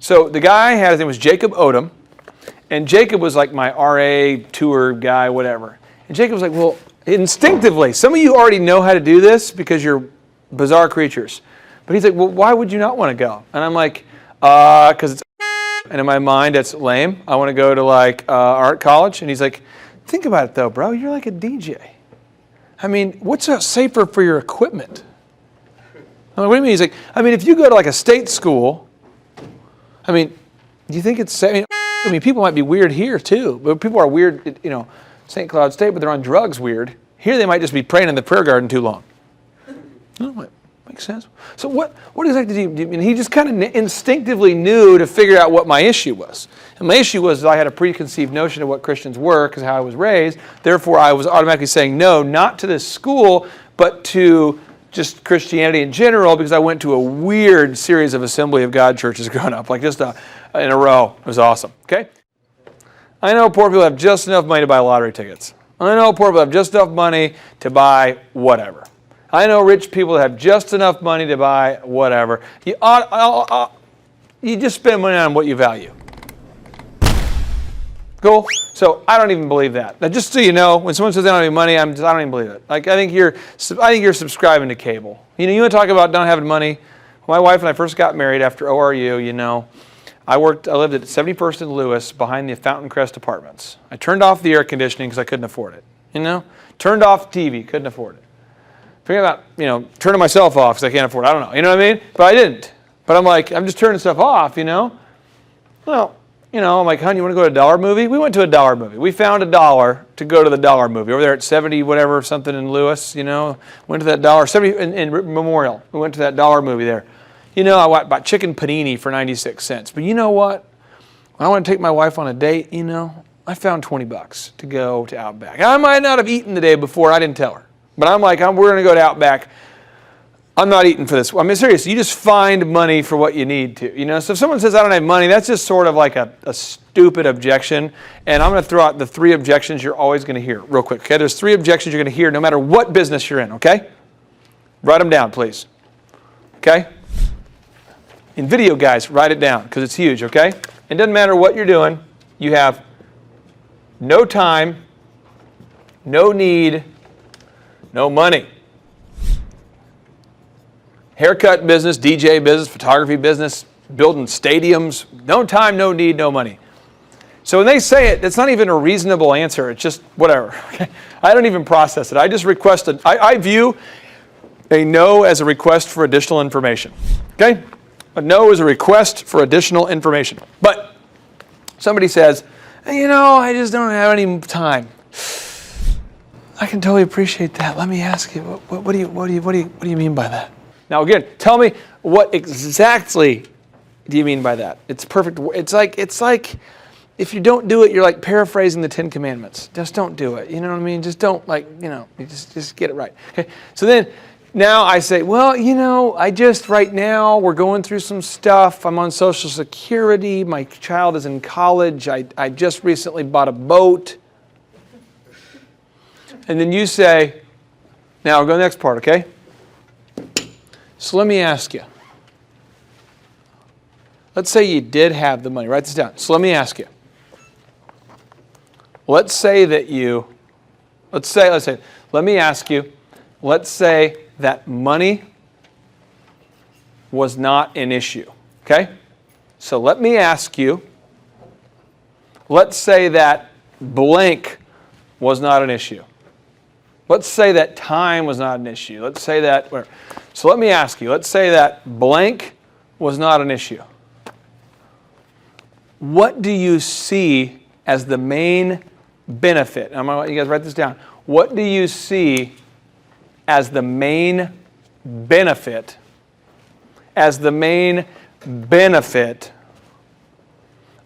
So the guy I had, his name was Jacob Odom, and Jacob was like my RA tour guy, whatever. And Jacob was like, well, instinctively, some of you already know how to do this because you're bizarre creatures. But he's like, well, why would you not want to go? And I'm like, because it's and in my mind, it's lame. I want to go to like art college. And he's like, think about it though, bro. You're like a DJ. I mean, what's safer for your equipment? I'm like, what do you mean? He's like, I mean, if you go to like a state school, I mean, do you think it's safe? I mean, people might be weird here too, but people are weird at, St. Cloud State, but they're on drugs weird. Here they might just be praying in the prayer garden too long. Oh, makes sense. So what exactly do you mean? He just kind of instinctively knew to figure out what my issue was. And my issue was that I had a preconceived notion of what Christians were because of how I was raised. Therefore, I was automatically saying no, not to this school, but to just Christianity in general, because I went to a weird series of Assembly of God churches growing up, like just in a row. It was awesome. Okay? I know poor people have just enough money to buy lottery tickets. I know poor people have just enough money to buy whatever. I know rich people have just enough money to buy whatever. You just spend money on what you value. Cool? So I don't even believe that. Now, just so you know, when someone says they don't have any money, I don't even believe it. Like I think you're subscribing to cable. You want to talk about not having money? My wife and I first got married after ORU. I lived at 71st and Lewis behind the Fountain Crest Apartments. I turned off the air conditioning because I couldn't afford it. Turned off TV, couldn't afford it. Forget about, turning myself off because I can't afford it. I don't know. You know what I mean? But I didn't. But I'm just turning stuff off, Well, You know, I'm like, honey, you want to go to a dollar movie? We went to a dollar movie. We found $1 to go to the dollar movie over there at 70 whatever something in Lewis. You know, went to that dollar 70 in Memorial. We went to that dollar movie there. You know, I bought chicken panini for 96 cents. But you know what? When I want to take my wife on a date, you know, I found $20 to go to Outback. I might not have eaten the day before. I didn't tell her. But I'm like, we're going to go to Outback. I'm not eating for this. I mean, seriously, you just find money for what you need to. You know, so if someone says, I don't have money, that's just sort of like a stupid objection. And I'm going to throw out the 3 objections you're always going to hear real quick. Okay, there's 3 objections you're going to hear no matter what business you're in, okay? Write them down, please. Okay? In video, guys, write it down because it's huge, okay? It doesn't matter what you're doing. You have no time, no need, no money. Haircut business, DJ business, photography business, building stadiums, no time, no need, no money. So when they say it, it's not even a reasonable answer. It's just whatever. Okay? I don't even process it. I just request it. I view a no as a request for additional information. Okay? A no is a request for additional information. But somebody says, you know, I just don't have any time. I can totally appreciate that. Let me ask you, what do you mean by that? Now again, tell me what exactly do you mean by that? It's perfect. It's like if you don't do it, you're like paraphrasing the 10 Commandments. Just don't do it. You know what I mean? Just don't you just get it right. Okay. So then now I say, well, you know, right now we're going through some stuff. I'm on Social Security. My child is in college. I just recently bought a boat. And then you say, now I'll go to the next part, okay? So let me ask you. Let's say you did have the money. Write this down. So let me ask you. Let me ask you, let's say that money was not an issue, okay? So let me ask you, let's say that blank was not an issue. Let's say that time was not an issue. Let's say that, whatever. So let me ask you, let's say that blank was not an issue. What do you see as the main benefit? I'm going to let you guys write this down. What do you see as the main benefit,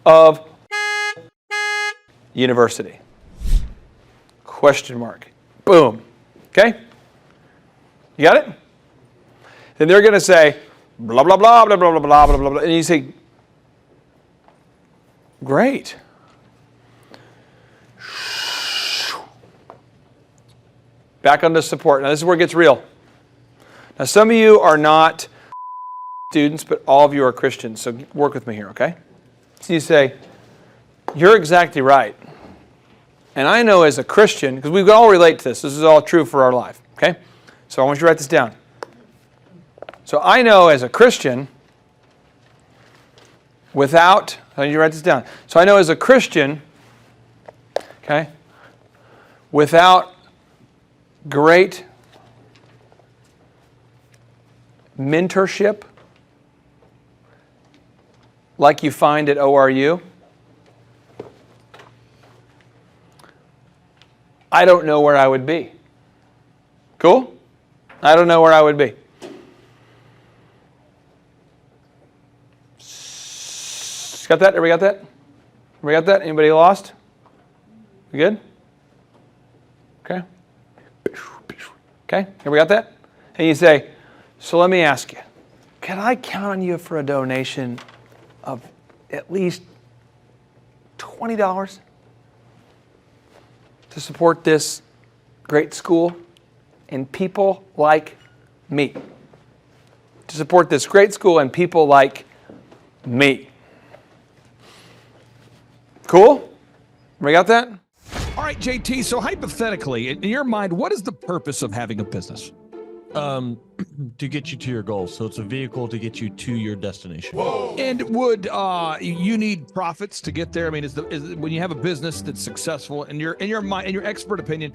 of university? Question mark. Boom. Okay? You got it? Then they're going to say, blah, blah, blah, blah, blah, blah, blah, blah, blah, blah. And you say, great. Back on the support. Now this is where it gets real. Now some of you are not students, but all of you are Christians. So work with me here, okay? So you say, you're exactly right. And I know as a Christian, because we all relate to this. This is all true for our life, okay? So I want you to write this down. So I know as a Christian, I need you to write this down. So I know as a Christian, okay, without great mentorship, like you find at ORU, I don't know where I would be. Cool? I don't know where I would be. Got that? Everybody got that? Everybody got that? Anybody lost? We good? Okay. Okay, everybody got that? And you say, so let me ask you, can I count on you for a donation of at least $20 to support this great school and people like me? To support this great school and people like me. Cool? We got that? All right, JT, so hypothetically, in your mind, what is the purpose of having a business? to get you to your goals. So it's a vehicle to get you to your destination. And would you need profits to get there? I mean, is when you have a business that's successful, in your mind, in your expert opinion,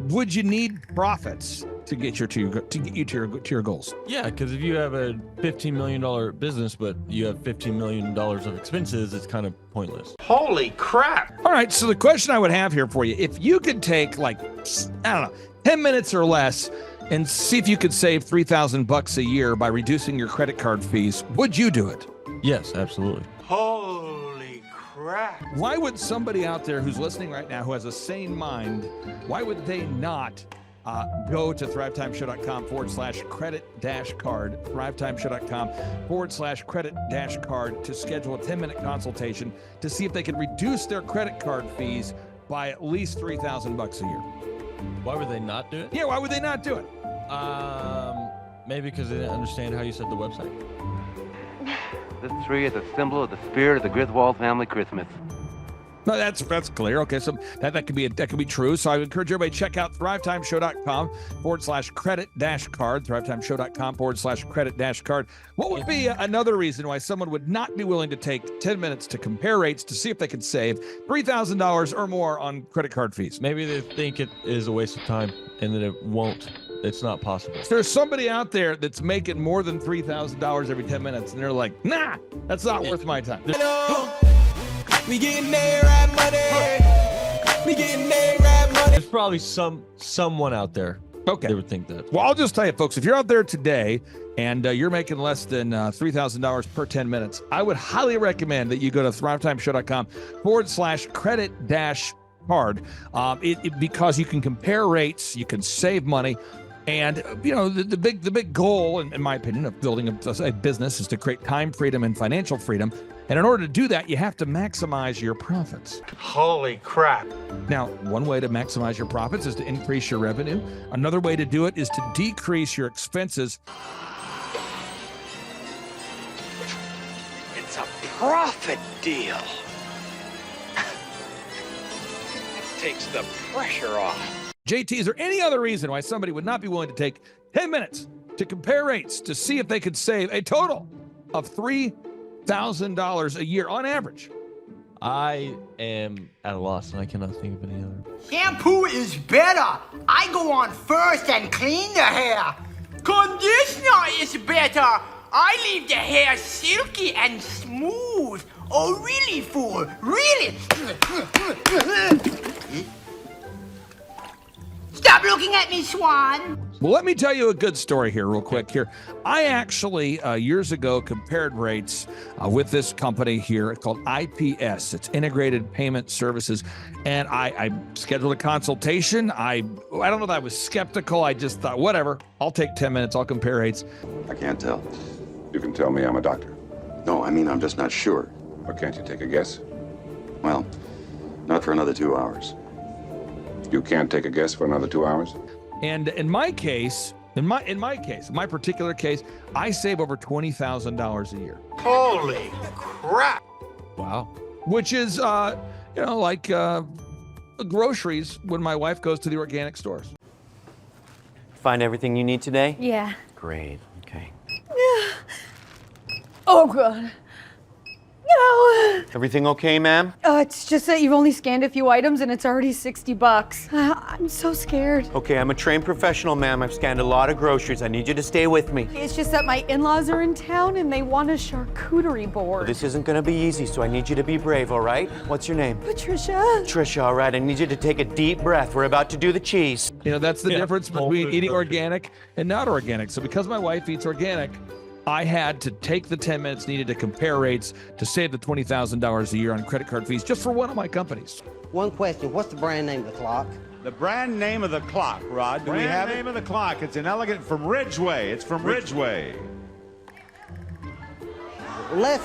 would you need profits to get you to your goals? Yeah, because if you have a $15 million business, but you have $15 million of expenses, it's kind of pointless. Holy crap! All right, so the question I would have here for you, if you could take, like, I don't know, 10 minutes or less and see if you could save $3,000 a year by reducing your credit card fees, would you do it? Yes, absolutely. Holy crap! Why would somebody out there who's listening right now who has a sane mind, why would they not go to thrivetimeshow.com/credit-card, thrivetimeshow.com/credit-card to schedule a 10-minute consultation to see if they can reduce their credit card fees by at least $3,000 a year? Why would they not do it? Yeah, why would they not do it? Maybe because they didn't understand how you set the website. This tree is a symbol of the spirit of the Griswold family Christmas. No, that's clear. Okay, so that could be true. So I would encourage everybody to check out thrivetimeshow.com/credit-card, thrivetimeshow.com/credit-card. What would be another reason why someone would not be willing to take 10 minutes to compare rates to see if they could save $3,000 or more on credit card fees? Maybe they think it is a waste of time and that it won't. It's not possible. There's somebody out there that's making more than $3,000 every 10 minutes, and they're like, nah, that's not worth my time. We getting there, right money. We getting there, right money. There's probably someone out there Okay. that would think that. Well, I'll just tell you, folks, if you're out there today and you're making less than $3,000 per 10 minutes, I would highly recommend that you go to thrivetimeshow.com/credit-card because you can compare rates, you can save money. And, you know, the big goal, in my opinion, of building a business is to create time freedom and financial freedom. And in order to do that, you have to maximize your profits. Holy crap! Now, one way to maximize your profits is to increase your revenue. Another way to do it is to decrease your expenses. It's a profit deal. It takes the pressure off. JT, is there any other reason why somebody would not be willing to take 10 minutes to compare rates to see if they could save a total of $3,000 a year on average? I am at a loss and I cannot think of any other. Shampoo is better. I go on first and clean the hair. Conditioner is better. I leave the hair silky and smooth. Oh, really, fool? Really? Stop looking at me, Swan. Well, let me tell you a good story here real quick here. I actually, years ago, compared rates with this company here called IPS. It's Integrated Payment Services. And I scheduled a consultation. I don't know that I was skeptical. I just thought, whatever, I'll take 10 minutes. I'll compare rates. I can't tell. You can tell me I'm a doctor. No, I mean, I'm just not sure. Or can't you take a guess? Well, not for another 2 hours. You can't take a guess for another 2 hours? And in my case, in my particular case, I save over $20,000 a year. Holy crap! Wow. Which is, like groceries when my wife goes to the organic stores. Find everything you need today? Yeah. Great, okay. Oh, God. No. Everything okay, ma'am? It's just that you've only scanned a few items and it's already $60. I'm so scared. Okay, I'm a trained professional, ma'am. I've scanned a lot of groceries. I need you to stay with me. It's just that my in-laws are in town and they want a charcuterie board. This isn't gonna be easy, so I need you to be brave, all right? What's your name? Patricia. Trisha, all right. I need you to take a deep breath. We're about to do the cheese. You know, that's the difference between eating grocery. organic and not organic. So because my wife eats organic, I had to take the 10 minutes needed to compare rates to save the $20,000 a year on credit card fees just for one of my companies. One question. What's the brand name of the clock? The brand name of the clock, Rod. Do we have it? Name of the clock. It's an elegant from Ridgeway. It's from Ridgeway. Let's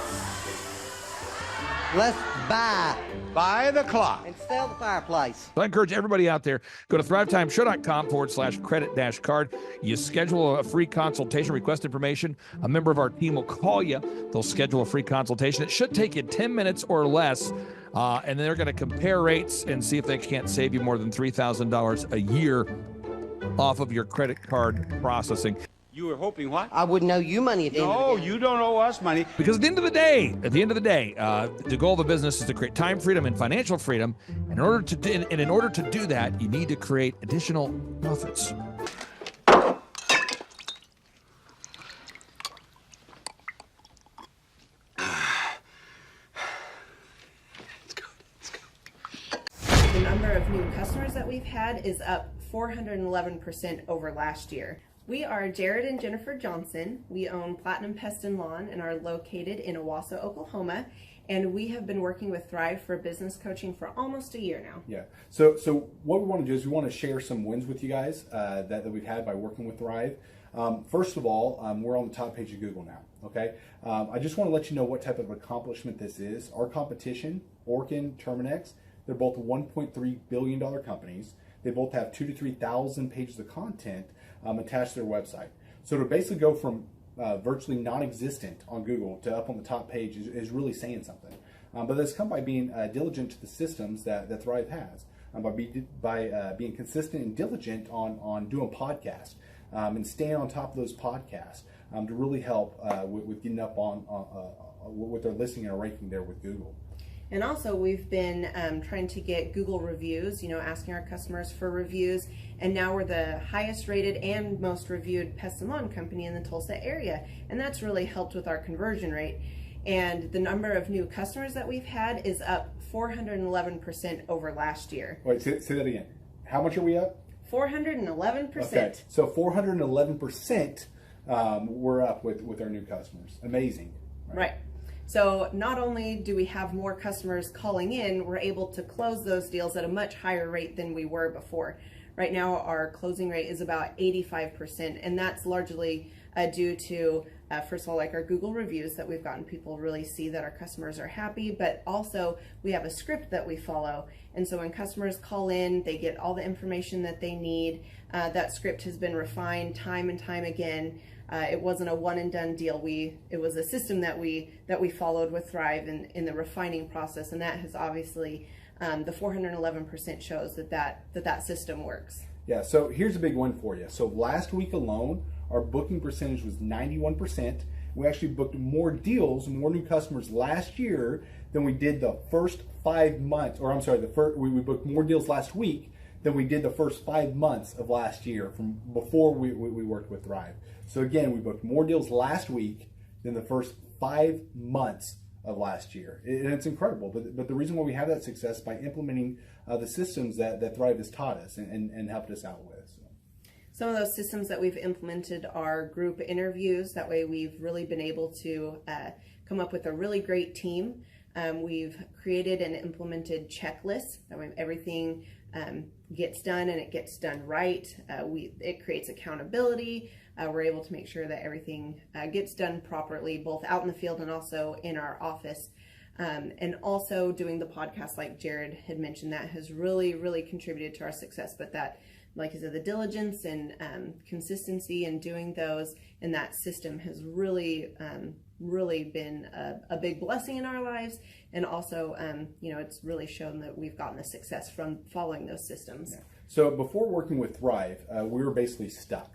Buy the clock. and sell the fireplace. So I encourage everybody out there, go to thrivetimeshow.com/credit-card. You schedule a free consultation, request information. A member of our team will call you. They'll schedule a free consultation. It should take you 10 minutes or less. And then they're going to compare rates and see if they can't save you more than $3,000 a year off of your credit card processing. You were hoping what? I wouldn't owe you money at the end of the No, day. you don't owe us money. Because at the end of the day, the goal of a business is to create time freedom and financial freedom. And in order to do that, you need to create additional profits. The number of new customers that we've had is up 411% over last year. We are Jared and Jennifer Johnson. We own Platinum Pest and Lawn and are located in Owasso, Oklahoma. And we have been working with Thrive for business coaching for almost a year now. Yeah. So what we want to do is we want to share some wins with you guys that we've had by working with Thrive. First of all, we're on the top page of Google now. Okay. I just want to let you know what type of accomplishment this is. Our competition, Orkin, Terminex, they're both $1.3 billion companies. They both have 2,000 to 3,000 pages of content attached to their website. So to basically go from virtually non-existent on Google to up on the top page is really saying something. But that's come by being diligent to the systems that Thrive has, by being consistent and diligent on doing podcasts and staying on top of those podcasts to really help with getting up on with their listing and ranking there with Google. And also we've been trying to get Google reviews, asking our customers for reviews. And now we're the highest rated and most reviewed pest and lawn company in the Tulsa area. And that's really helped with our conversion rate. And the number of new customers that we've had is up 411% over last year. Wait, say that again. How much are we up? 411%. Okay, so 411% we're up with our new customers. Amazing. Right. So not only do we have more customers calling in, we're able to close those deals at a much higher rate than we were before. Right now, our closing rate is about 85%, and that's largely due to, first of all, like our Google reviews that we've gotten people really see that our customers are happy, but also we have a script that we follow. And so when customers call in, they get all the information that they need. That script has been refined time and time again. It wasn't a one and done deal. It was a system that we followed with Thrive in the refining process, and that has obviously the 411% shows that system works. Yeah. So here's a big one for you. So last week alone, our booking percentage was 91%. We actually booked more deals, more new customers last year than we did the first 5 months. Or I'm sorry, we booked more deals last week than we did the first 5 months of last year from before we worked with Thrive. So again, we booked more deals last week than the first 5 months of last year. And it's incredible. But the reason why we have that success is by implementing the systems that Thrive has taught us and helped us out with. So. Some of those systems that we've implemented are group interviews. That way we've really been able to come up with a really great team. We've created and implemented checklists. That way everything gets done and it gets done right. It creates accountability. We're able to make sure that everything gets done properly, both out in the field and also in our office. And also doing the podcast, like Jared had mentioned, that has really, really contributed to our success. But that, like I said, the diligence and consistency in doing those and that system has really, really been a big blessing in our lives. And also, it's really shown that we've gotten the success from following those systems. Yeah. So before working with Thrive, we were basically stuck.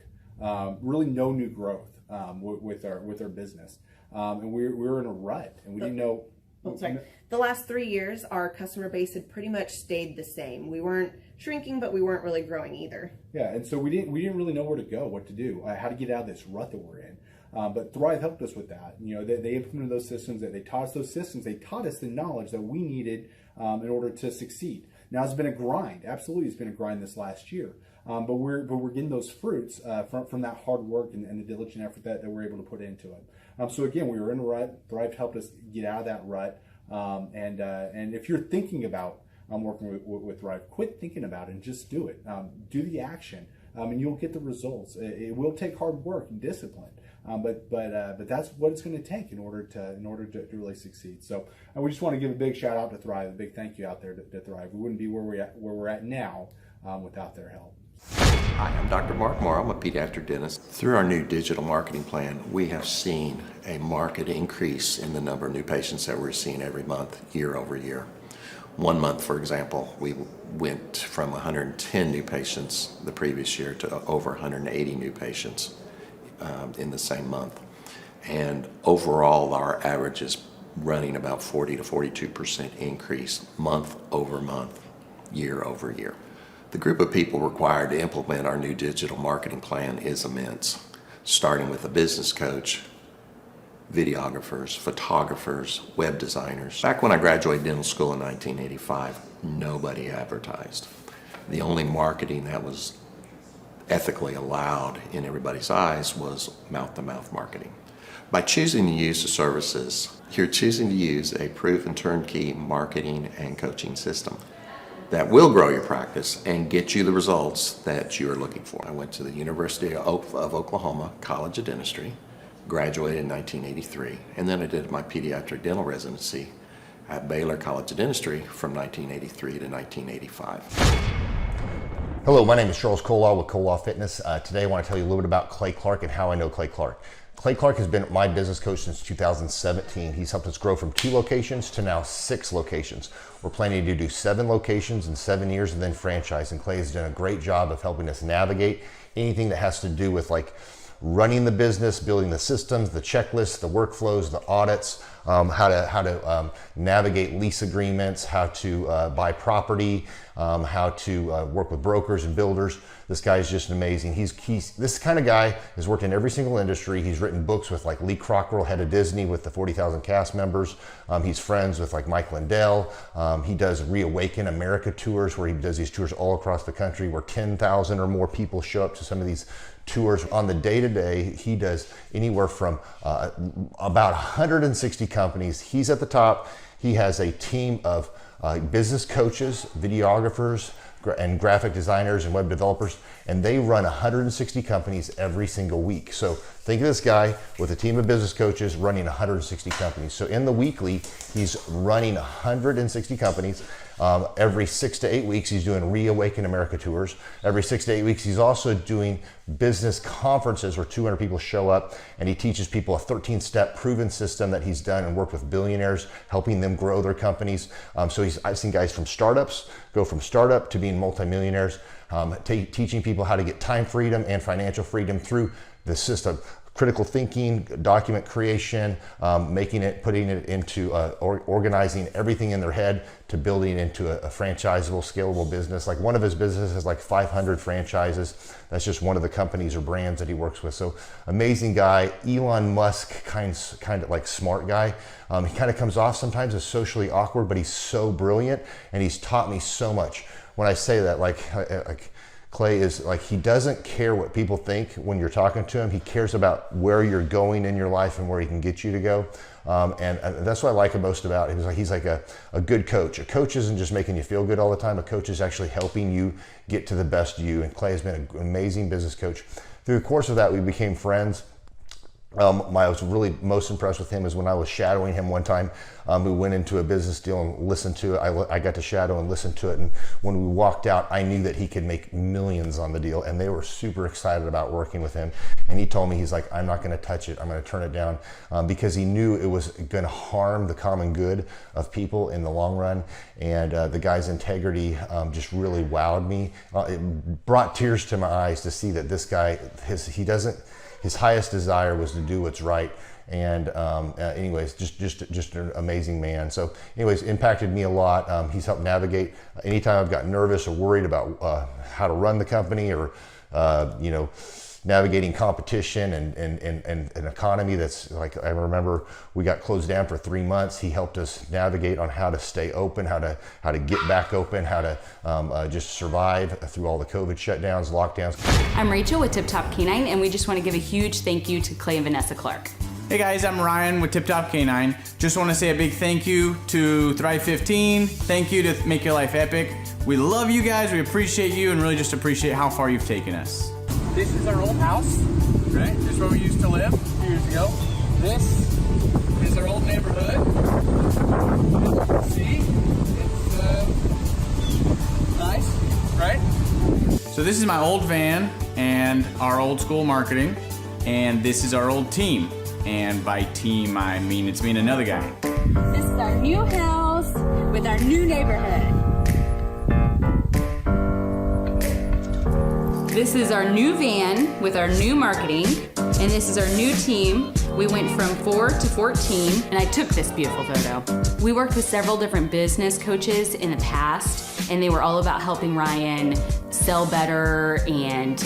Really no new growth with our business. And we were in a rut and we didn't know. The last 3 years, our customer base had pretty much stayed the same. We weren't shrinking, but we weren't really growing either. Yeah, and so we didn't really know where to go, what to do, how to get out of this rut that we're in. But Thrive helped us with that. They implemented those systems. They taught us those systems. They taught us the knowledge that we needed in order to succeed. Now it's been a grind. Absolutely, it's been a grind this last year. But we're getting those fruits from that hard work and the diligent effort that we're able to put into it. So again, we were in a rut. Thrive helped us get out of that rut. And if you're thinking about working with Thrive, quit thinking about it and just do it. Do the action, and you'll get the results. It will take hard work and discipline, but that's what it's going to take in order to really succeed. So we just want to give a big shout out to Thrive, a big thank you out there to Thrive. We wouldn't be where we're at now without their help. Hi, I'm Dr. Mark Moore. I'm a pediatric dentist. Through our new digital marketing plan, we have seen a marked increase in the number of new patients that we're seeing every month, year over year. 1 month, for example, we went from 110 new patients the previous year to over 180 new patients in the same month. And overall, our average is running about 40 to 42% increase month over month, year over year. The group of people required to implement our new digital marketing plan is immense, starting with a business coach, videographers, photographers, web designers. Back when I graduated dental school in 1985, nobody advertised. The only marketing that was ethically allowed in everybody's eyes was mouth-to-mouth marketing. By choosing to use the services, you're choosing to use a proven turnkey marketing and coaching system that will grow your practice and get you the results that you're looking for. I went to the University of Oklahoma College of Dentistry, graduated in 1983, and then I did my pediatric dental residency at Baylor College of Dentistry from 1983 to 1985. Hello, my name is Charles Kolaw with Kolaw Fitness. Today I want to tell you a little bit about Clay Clark and how I know Clay Clark. Clay Clark has been my business coach since 2017. He's helped us grow from 2 locations to now 6 locations. We're planning to do 7 locations in 7 years and then franchise. And Clay has done a great job of helping us navigate anything that has to do with like running the business, building the systems, the checklists, the workflows, the audits, how to navigate lease agreements, how to buy property, how to work with brokers and builders. This guy is just amazing. He's this kind of guy has worked in every single industry. He's written books with like Lee Crockrell, head of Disney, with the 40,000 cast members. He's friends with like Mike Lindell. He does Reawaken America tours where he does these tours all across the country where 10,000 or more people show up to some of these tours. On the day-to-day, he does anywhere from about 160 companies. He's at the top. He has a team of business coaches, videographers, and graphic designers and web developers, and they run 160 companies every single week. So think of this guy with a team of business coaches running 160 companies. So in the weekly, he's running 160 companies. Every 6 to 8 weeks, he's doing Reawaken America tours. Every 6 to 8 weeks, he's also doing business conferences where 200 people show up, and he teaches people a 13-step proven system that he's done and worked with billionaires, helping them grow their companies. So I've seen guys from startups go from startup to being multimillionaires, teaching people how to get time freedom and financial freedom through the system. Critical thinking, document creation, putting it into organizing everything in their head to building into a franchisable, scalable business. Like one of his businesses has like 500 franchises. That's just one of the companies or brands that he works with. So amazing guy, Elon Musk kind of like smart guy. He kind of comes off sometimes as socially awkward, but he's so brilliant and he's taught me so much. When I say that, like Clay is like, he doesn't care what people think when you're talking to him. He cares about where you're going in your life and where he can get you to go. And that's what I like most about him. He's like a good coach. A coach isn't just making you feel good all the time. A coach is actually helping you get to the best you. And Clay has been an amazing business coach. Through the course of that, we became friends. I was really most impressed with him is when I was shadowing him one time. We went into a business deal and listened to it. I got to shadow and listen to it. And when we walked out, I knew that he could make millions on the deal. And they were super excited about working with him. And he told me, he's like, I'm not going to touch it. I'm going to turn it down because he knew it was going to harm the common good of people in the long run. And the guy's integrity just really wowed me. It brought tears to my eyes to see that this guy, his highest desire was to do what's right. And anyways, just an amazing man. So anyways, impacted me a lot. He's helped navigate anytime I've got nervous or worried about how to run the company or, navigating competition and an economy that's like, I remember we got closed down for 3 months. He helped us navigate on how to stay open, how to get back open, how to just survive through all the COVID shutdowns, lockdowns. I'm Rachel with Tip Top Canine, and we just want to give a huge thank you to Clay and Vanessa Clark. Hey guys, I'm Ryan with Tip Top Canine. Just want to say a big thank you to Thrive 15. Thank you to Make Your Life Epic. We love you guys, we appreciate you, and really just appreciate how far you've taken us. This is our old house, right? This is where we used to live a few years ago. This is our old neighborhood. As you can see, it's nice, right? So this is my old van and our old school marketing, and this is our old team. And by team, I mean it's me and another guy. This is our new house. with our new neighborhood. This is our new van with our new marketing, and this is our new team. We went from 4 to 14, and I took this beautiful photo. We worked with several different business coaches in the past, and they were all about helping Ryan sell better and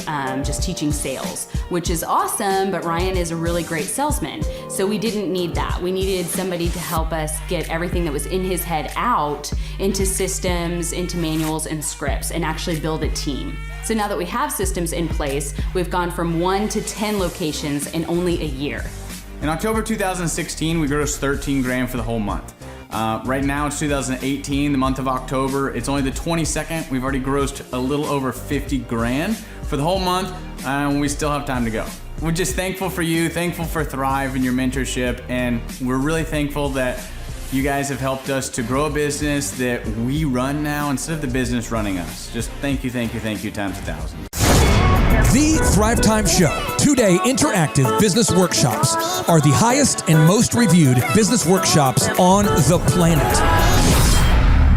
just teaching sales, which is awesome, but Ryan is a really great salesman. So we didn't need that. We needed somebody to help us get everything that was in his head out into systems, into manuals and scripts, and actually build a team. So now that we have systems in place, we've gone from 1 to 10 locations in only a year. In October 2016, we grossed 13 grand for the whole month. Right now it's 2018, the month of October. It's only the 22nd. We've already grossed a little over 50 grand for the whole month, and we still have time to go. We're just thankful for you, thankful for Thrive and your mentorship, and we're really thankful that you guys have helped us to grow a business that we run now instead of the business running us. Just thank you times 1,000. The Thrive Time Show 2-day interactive business workshops are the highest and most reviewed business workshops on the planet.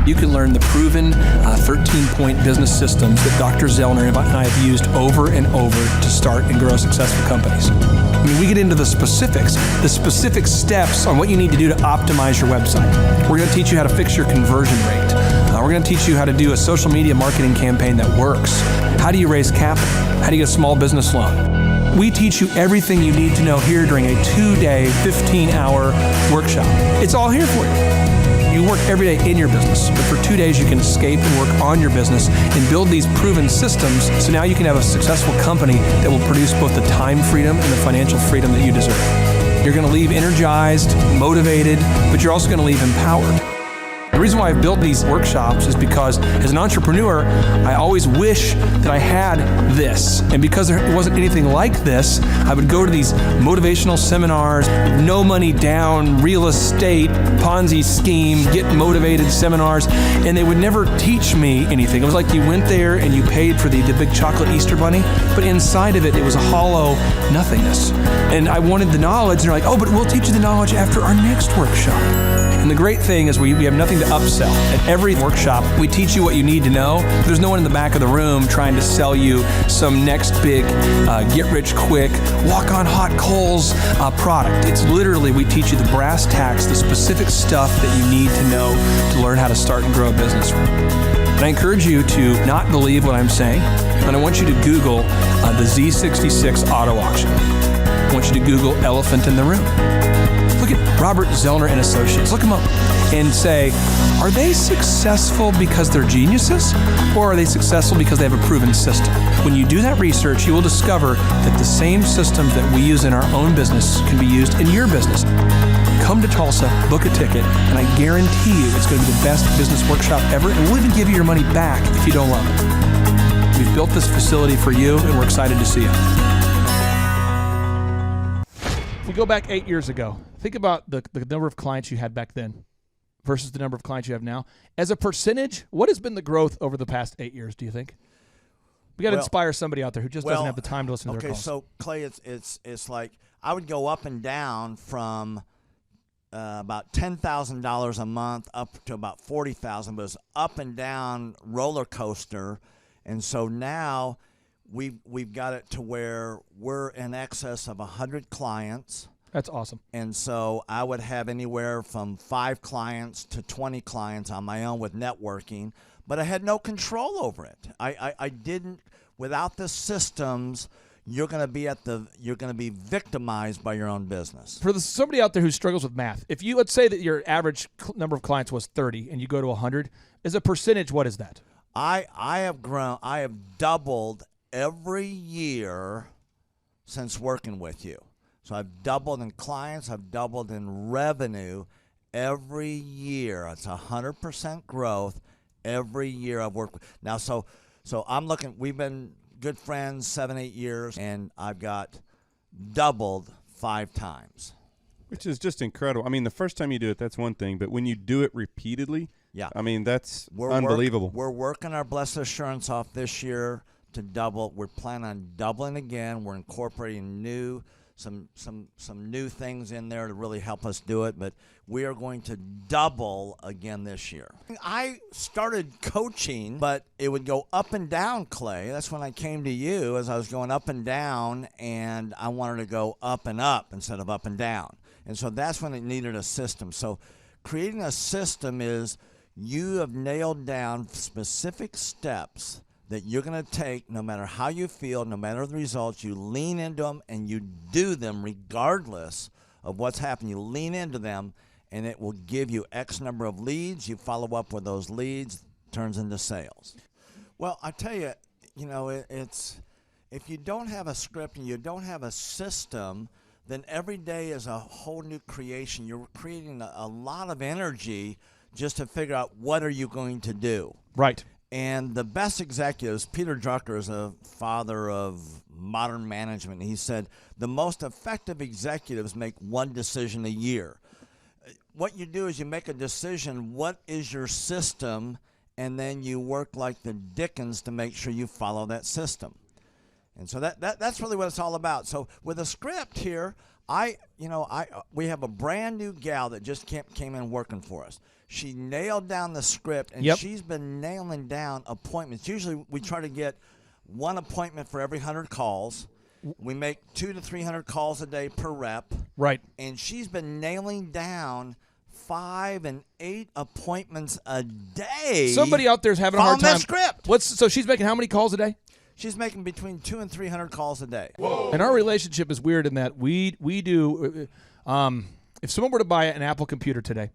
You can learn the proven 13-point business systems that Dr. Zellner and I have used over and over to start and grow successful companies. I mean, we get into the specific steps on what you need to do to optimize your website. We're going to teach you how to fix your conversion rate. We're going to teach you how to do a social media marketing campaign that works. How do you raise capital? How do you get a small business loan? We teach you everything you need to know here during a 2-day, 15-hour workshop. It's all here for you. You work every day in your business, but for 2 days you can escape and work on your business and build these proven systems so now you can have a successful company that will produce both the time freedom and the financial freedom that you deserve. You're going to leave energized, motivated, but you're also going to leave empowered. The reason why I've built these workshops is because as an entrepreneur, I always wish that I had this. And because there wasn't anything like this, I would go to these motivational seminars, no money down, real estate, Ponzi scheme, get motivated seminars, and they would never teach me anything. It was like you went there and you paid for the big chocolate Easter bunny, but inside of it, it was a hollow nothingness. And I wanted the knowledge, and they're like, oh, but we'll teach you the knowledge after our next workshop. And the great thing is we have nothing to upsell. At every workshop, we teach you what you need to know. There's no one in the back of the room trying to sell you some next big get-rich-quick, walk-on-hot coals product. It's literally, we teach you the brass tacks, the specific stuff that you need to know to learn how to start and grow a business. And I encourage you to not believe what I'm saying, and I want you to Google the Z66 auto auction. I want you to Google elephant in the room. Look at Robert Zellner and Associates. Look them up and say, are they successful because they're geniuses, or are they successful because they have a proven system? When you do that research, you will discover that the same systems that we use in our own business can be used in your business. Come to Tulsa, book a ticket, and I guarantee you it's going to be the best business workshop ever, and we'll even give you your money back if you don't love it. We've built this facility for you, and we're excited to see you. If we go back 8 years ago, think about the number of clients you had back then versus the number of clients you have now. As a percentage, what has been the growth over the past 8 years, do you think? We got to inspire somebody out there who just doesn't have the time to listen to their calls. Okay, so Clay, it's like I would go up and down from about $10,000 a month up to about $40,000, but it's up and down roller coaster, and so now we've got it to where we're in excess of 100 clients. That's awesome. And so I would have anywhere from 5 clients to 20 clients on my own with networking, but I had no control over it. I didn't. Without the systems, you're going to be victimized by your own business. For somebody out there who struggles with math, if you, let's say that your average number of clients was 30 and you go to 100, as a percentage, what is that? I have doubled every year since working with you. So I've doubled in clients, I've doubled in revenue every year. It's 100% growth every year I've worked with. Now, so I'm looking, we've been good friends 7-8 years, and I've got doubled 5 times. Which is just incredible. I mean, the first time you do it, that's one thing, but when you do it repeatedly, yeah, I mean, that's unbelievable. We're working our Blessed Assurance off this year to double. We're planning on doubling again. We're incorporating new some new things in there to really help us do it, but we are going to double again this year. I started coaching, but it would go up and down, Clay. That's when I came to you, as I was going up and down, and I wanted to go up and up instead of up and down. And so that's when it needed a system. So creating a system is you have nailed down specific steps that you're going to take no matter how you feel, no matter the results. You lean into them and you do them regardless of what's happening. You lean into them and it will give you X number of leads. You follow up with those leads, turns into sales. Well, I tell you, it's if you don't have a script and you don't have a system, then every day is a whole new creation. You're creating a lot of energy just to figure out what are you going to do. Right. And the best executives, Peter Drucker is a father of modern management. He said, the most effective executives make one decision a year. What you do is you make a decision, what is your system, and then you work like the Dickens to make sure you follow that system. And so that's really what it's all about. So with a script here, we have a brand new gal that just came in working for us. She nailed down the script, and she's been nailing down appointments. Usually we try to get one appointment for every 100 calls. We make 200 to 300 calls a day per rep. Right. And she's been nailing down 5 and 8 appointments a day. Somebody out there's having a hard time. That script. So she's making how many calls a day? She's making between 200 and 300 calls a day. Whoa. And our relationship is weird in that we do. If someone were to buy an Apple computer today,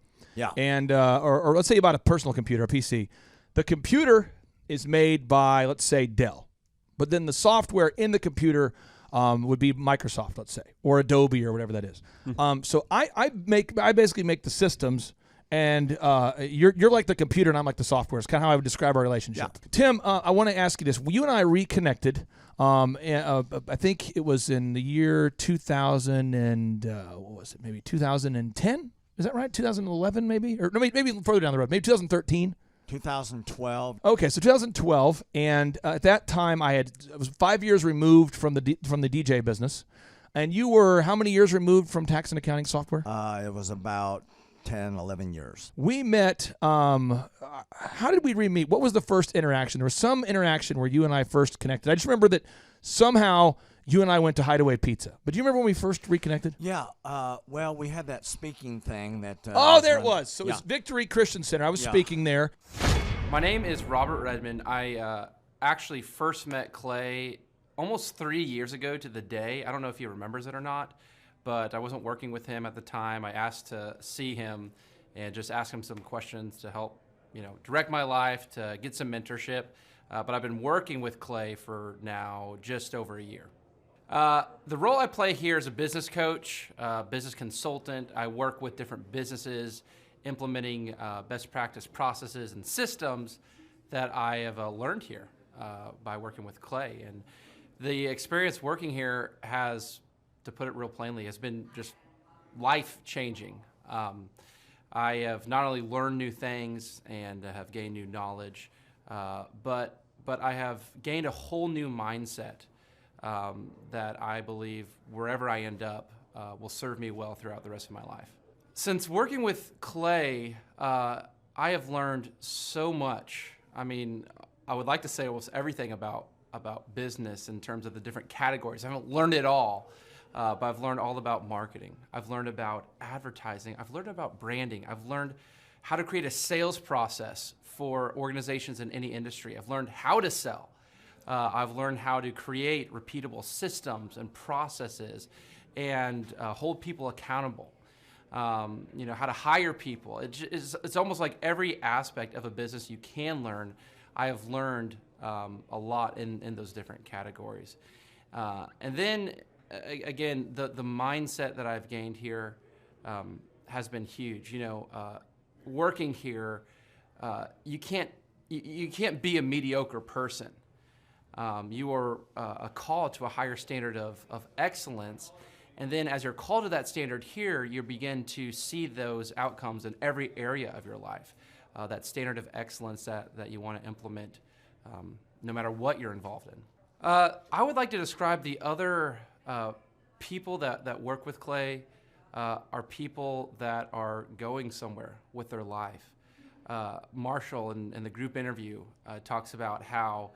and or let's say you bought a personal computer, a PC, the computer is made by, let's say, Dell, but then the software in the computer would be Microsoft, let's say, or Adobe or whatever that is. So I basically make the systems. And you're like the computer, and I'm like the software. It's kind of how I would describe our relationship. Yeah. Tim, I want to ask you this. You and I reconnected. I think it was in the year 2000 and what was it? Maybe 2010. Is that right? 2011, maybe, or no, maybe further down the road. Maybe 2013. 2012. Okay, so 2012, and at that time I was 5 years removed from the DJ business, and you were how many years removed from tax and accounting software? It was about 10, 11 years. We met, how did we re-meet? What was the first interaction? There was some interaction where you and I first connected. I just remember that somehow you and I went to Hideaway Pizza. But do you remember when we first reconnected? Yeah. Well, we had that speaking thing that... there it was. So it's Victory Christian Center. I was speaking there. My name is Robert Redmond. I actually first met Clay almost 3 years ago to the day. I don't know if he remembers it or not, but I wasn't working with him at the time. I asked to see him and just ask him some questions to help, direct my life, to get some mentorship. But I've been working with Clay for now just over a year. The role I play here is a business coach, business consultant. I work with different businesses implementing best practice processes and systems that I have learned here by working with Clay. And the experience working here has, to put it real plainly, has been just life-changing. I have not only learned new things and have gained new knowledge, but I have gained a whole new mindset that I believe wherever I end up will serve me well throughout the rest of my life. Since working with Clay, I have learned so much. I mean, I would like to say almost everything about business in terms of the different categories. I haven't learned it all. But I've learned all about marketing. I've learned about advertising. I've learned about branding. I've learned how to create a sales process for organizations in any industry. I've learned how to sell. I've learned how to create repeatable systems and processes and hold people accountable. How to hire people. It's almost like every aspect of a business you can learn. I have learned a lot in those different categories. And then, again, the mindset that I've gained here has been huge. Working here, you can't be a mediocre person. You are a call to a higher standard of excellence, and then as you're called to that standard here, you begin to see those outcomes in every area of your life. That standard of excellence that you want to implement, no matter what you're involved in. I would like to describe the other people that work with Clay are people that are going somewhere with their life. Marshall in the group interview talks about how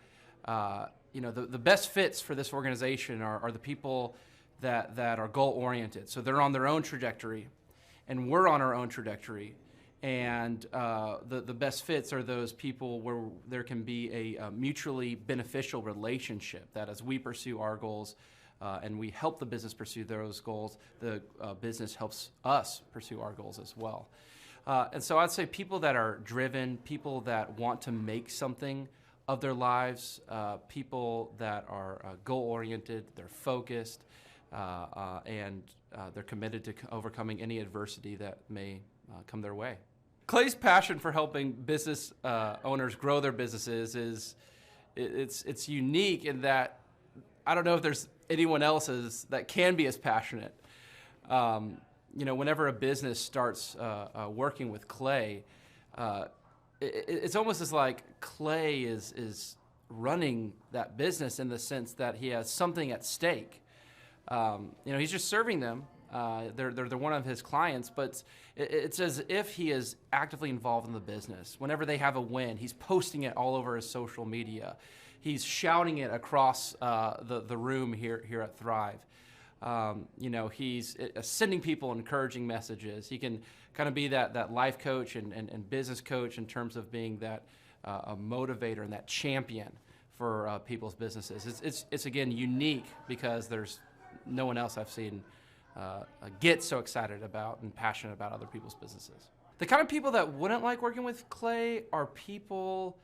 the best fits for this organization are the people that are goal-oriented. So they're on their own trajectory, and we're on our own trajectory. And the best fits are those people where there can be a mutually beneficial relationship, that as we pursue our goals and we help the business pursue those goals, the business helps us pursue our goals as well. And so I'd say people that are driven, people that want to make something of their lives, people that are goal-oriented, they're focused, and they're committed to overcoming any adversity that may come their way. Clay's passion for helping business owners grow their businesses it's unique in that I don't know if there's anyone else that can be as passionate. Whenever a business starts working with Clay, it's almost as like Clay is running that business in the sense that he has something at stake. He's just serving them. They're one of his clients, but it's as if he is actively involved in the business. Whenever they have a win, he's posting it all over his social media. He's shouting it across the room here at Thrive. He's sending people encouraging messages. He can kind of be that life coach and business coach in terms of being that a motivator and that champion for people's businesses. It's again unique because there's no one else I've seen get so excited about and passionate about other people's businesses. The kind of people that wouldn't like working with Clay are people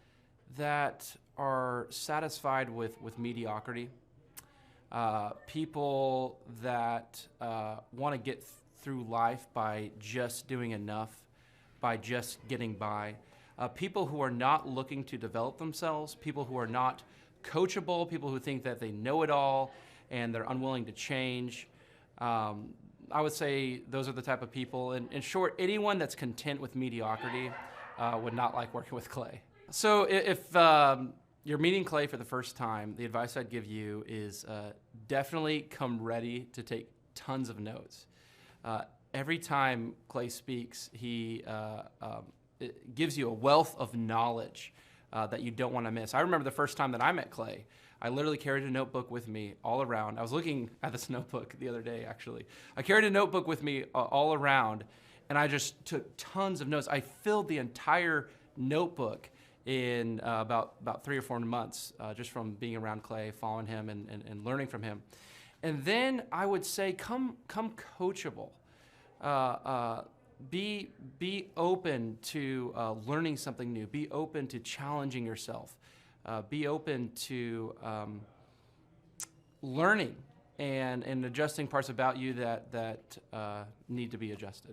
that are satisfied with mediocrity. People that want to get through life by just doing enough, by just getting by. People who are not looking to develop themselves, people who are not coachable, people who think that they know it all and they're unwilling to change. I would say those are the type of people. In short, anyone that's content with mediocrity would not like working with Clay. So if you're meeting Clay for the first time, the advice I'd give you is definitely come ready to take tons of notes. Every time Clay speaks, he it gives you a wealth of knowledge that you don't want to miss. I remember the first time that I met Clay, I literally carried a notebook with me all around. I was looking at this notebook the other day, actually. I carried a notebook with me all around, and I just took tons of notes. I filled the entire notebook in about 3 or 4 months, just from being around Clay, following him, and learning from him. And then I would say, come coachable. Be open to learning something new. Be open to challenging yourself. Be open to learning and adjusting parts about you that need to be adjusted.